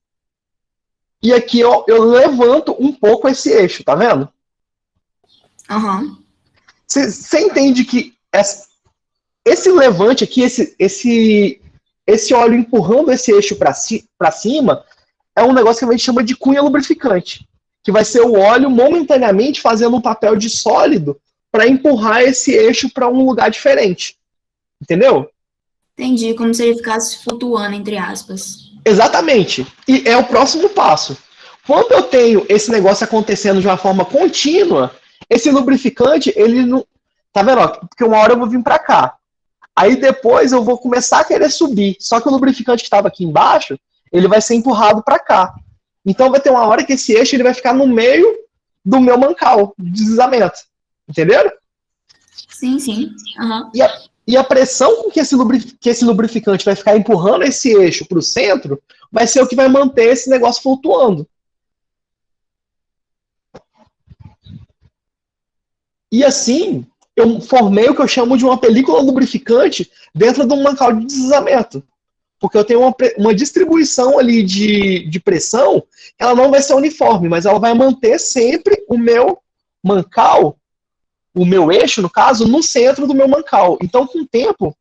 E aqui eu levanto um pouco esse eixo, tá vendo? Aham. Você entende que esse levante aqui, esse óleo empurrando esse eixo para cima, é um negócio que a gente chama de cunha lubrificante, que vai ser o óleo momentaneamente fazendo um papel de sólido para empurrar esse eixo para um lugar diferente. Entendeu? Entendi, como se ele ficasse flutuando, entre aspas. Exatamente. E é o próximo passo. Quando eu tenho esse negócio acontecendo de uma forma contínua, esse lubrificante, ele não. Tá vendo? Ó, porque uma hora eu vou vir para cá. Aí depois eu vou começar a querer subir. Só que o lubrificante que estava aqui embaixo, ele vai ser empurrado para cá. Então vai ter uma hora que esse eixo ele vai ficar no meio do meu mancal de deslizamento. Entenderam? Sim, sim. Uhum. E a pressão com que esse lubrificante vai ficar empurrando esse eixo para o centro vai ser o que vai manter esse negócio flutuando. E assim, eu formei o que eu chamo de uma película lubrificante dentro de um mancal de deslizamento. Porque eu tenho uma distribuição ali de pressão, ela não vai ser uniforme, mas ela vai manter sempre o meu mancal, o meu eixo, no caso, no centro do meu mancal. Então, com o tempo,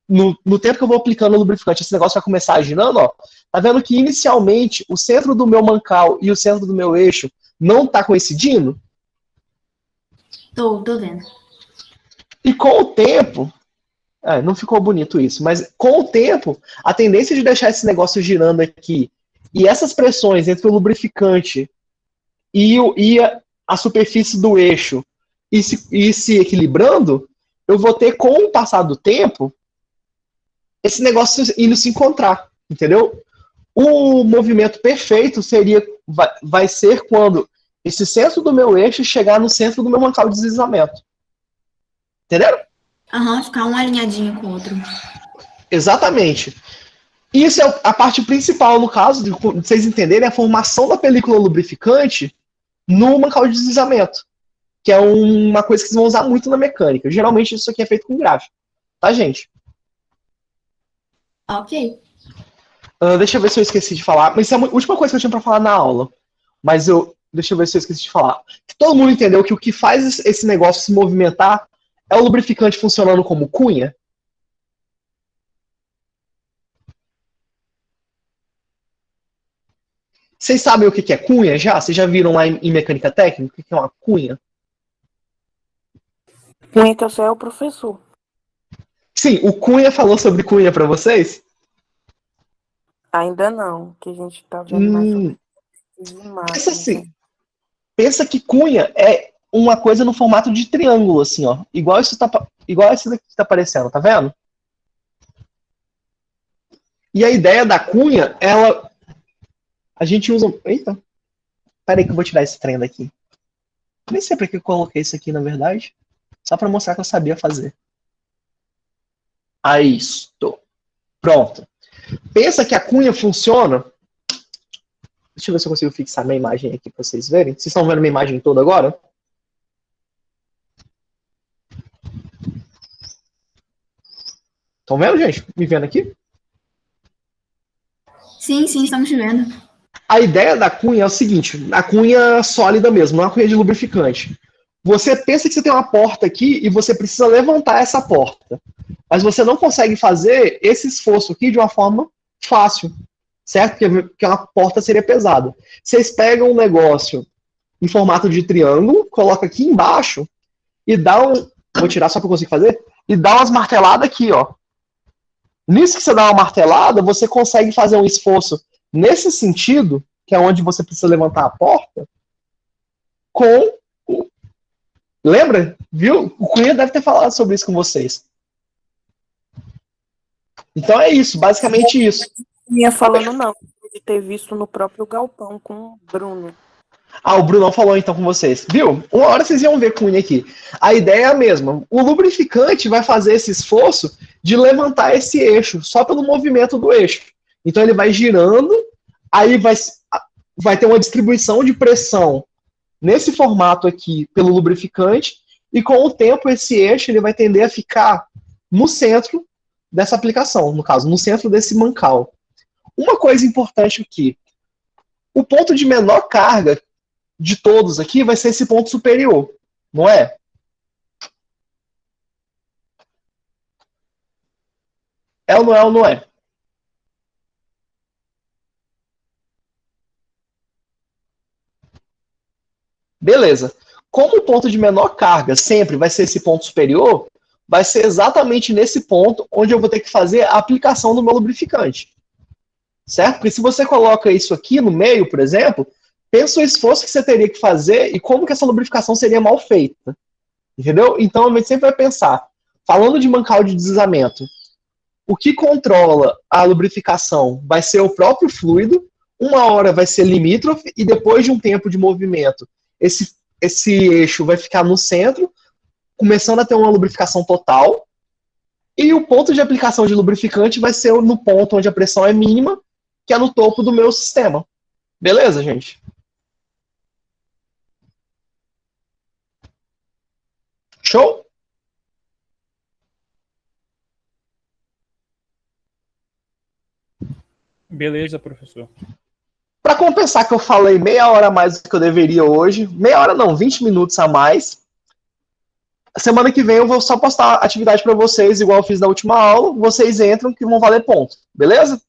no tempo que eu vou aplicando o lubrificante, esse negócio vai começar girando, ó. Tá vendo que inicialmente o centro do meu mancal e o centro do meu eixo não tá coincidindo? Tô vendo. E com o tempo, não ficou bonito isso, mas com o tempo, a tendência de deixar esse negócio girando aqui e essas pressões entre o lubrificante e a superfície do eixo e se equilibrando, eu vou ter, com o passar do tempo, esse negócio indo se encontrar, entendeu? O movimento perfeito vai ser quando esse centro do meu eixo chegar no centro do meu mancal de deslizamento. Entenderam? Aham, ficar um alinhadinho com o outro. Exatamente. Isso é a parte principal, no caso, de vocês entenderem, a formação da película lubrificante no mancal de deslizamento, que é uma coisa que vocês vão usar muito na mecânica. Geralmente isso aqui é feito com gráfico. Tá, gente? Ok. Deixa eu ver se eu esqueci de falar. Mas isso é a última coisa que eu tinha pra falar na aula. Mas deixa eu ver se eu esqueci de falar. Todo mundo entendeu que o que faz esse negócio se movimentar é o lubrificante funcionando como cunha? Vocês sabem o que é cunha já? Vocês já viram lá em mecânica técnica o que é uma cunha? Cunha que eu sei é o professor. Sim, o Cunha falou sobre cunha pra vocês? Ainda não, que a gente tá vendo mais sobre Pensa assim, pensa que cunha é uma coisa no formato de triângulo, assim, ó. Igual esse daqui que tá aparecendo, tá vendo? E a ideia da cunha, a gente usa... Eita. Peraí que eu vou tirar esse trem daqui. Nem sei pra que eu coloquei isso aqui, na verdade. Só pra mostrar que eu sabia fazer. Aí, estou. Pronto. Pensa que a cunha funciona... Deixa eu ver se eu consigo fixar minha imagem aqui pra vocês verem. Vocês estão vendo minha imagem toda agora? Estão vendo, gente? Me vendo aqui? Sim, estamos te vendo. A ideia da cunha é o seguinte, a cunha sólida mesmo, não é uma cunha de lubrificante. Você pensa que você tem uma porta aqui e você precisa levantar essa porta. Mas você não consegue fazer esse esforço aqui de uma forma fácil, certo? Porque uma porta seria pesada. Vocês pegam um negócio em formato de triângulo, coloca aqui embaixo e dá um... Vou tirar só para eu conseguir fazer. E dá umas marteladas aqui, ó. Nisso que você dá uma martelada, você consegue fazer um esforço nesse sentido, que é onde você precisa levantar a porta, com... Lembra? Viu? O Cunha deve ter falado sobre isso com vocês. Então é isso, basicamente isso. Não ia falando não, de ter visto no próprio galpão com o Bruno. Ah, o Brunão falou então com vocês. Viu? Uma hora vocês iam ver Cunha aqui. A ideia é a mesma. O lubrificante vai fazer esse esforço de levantar esse eixo, só pelo movimento do eixo. Então ele vai girando, aí vai ter uma distribuição de pressão nesse formato aqui pelo lubrificante, e com o tempo esse eixo ele vai tender a ficar no centro dessa aplicação, no caso, no centro desse mancal. Uma coisa importante aqui, o ponto de menor carga de todos aqui vai ser esse ponto superior, não é? É ou não é ou não é? Beleza. Como o ponto de menor carga sempre vai ser esse ponto superior, vai ser exatamente nesse ponto onde eu vou ter que fazer a aplicação do meu lubrificante. Certo? Porque se você coloca isso aqui no meio, por exemplo, pensa o esforço que você teria que fazer e como que essa lubrificação seria mal feita. Entendeu? Então a gente sempre vai pensar, falando de mancal de deslizamento, o que controla a lubrificação vai ser o próprio fluido, uma hora vai ser limítrofe e depois de um tempo de movimento, esse eixo vai ficar no centro, começando a ter uma lubrificação total, e o ponto de aplicação de lubrificante vai ser no ponto onde a pressão é mínima, que é no topo do meu sistema. Beleza, gente? Show? Beleza, professor. Para compensar que eu falei meia hora a mais do que eu deveria hoje, meia hora não, 20 minutos a mais, semana que vem eu vou só postar atividade para vocês, igual eu fiz na última aula, vocês entram que vão valer ponto, beleza?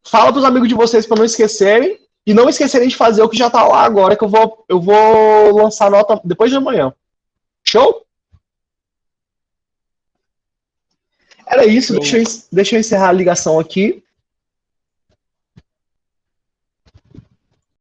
Fala para os amigos de vocês para não esquecerem, e não esquecerem de fazer o que já está lá agora, que eu vou lançar nota depois de amanhã. Show? Era isso, deixa eu encerrar a ligação aqui.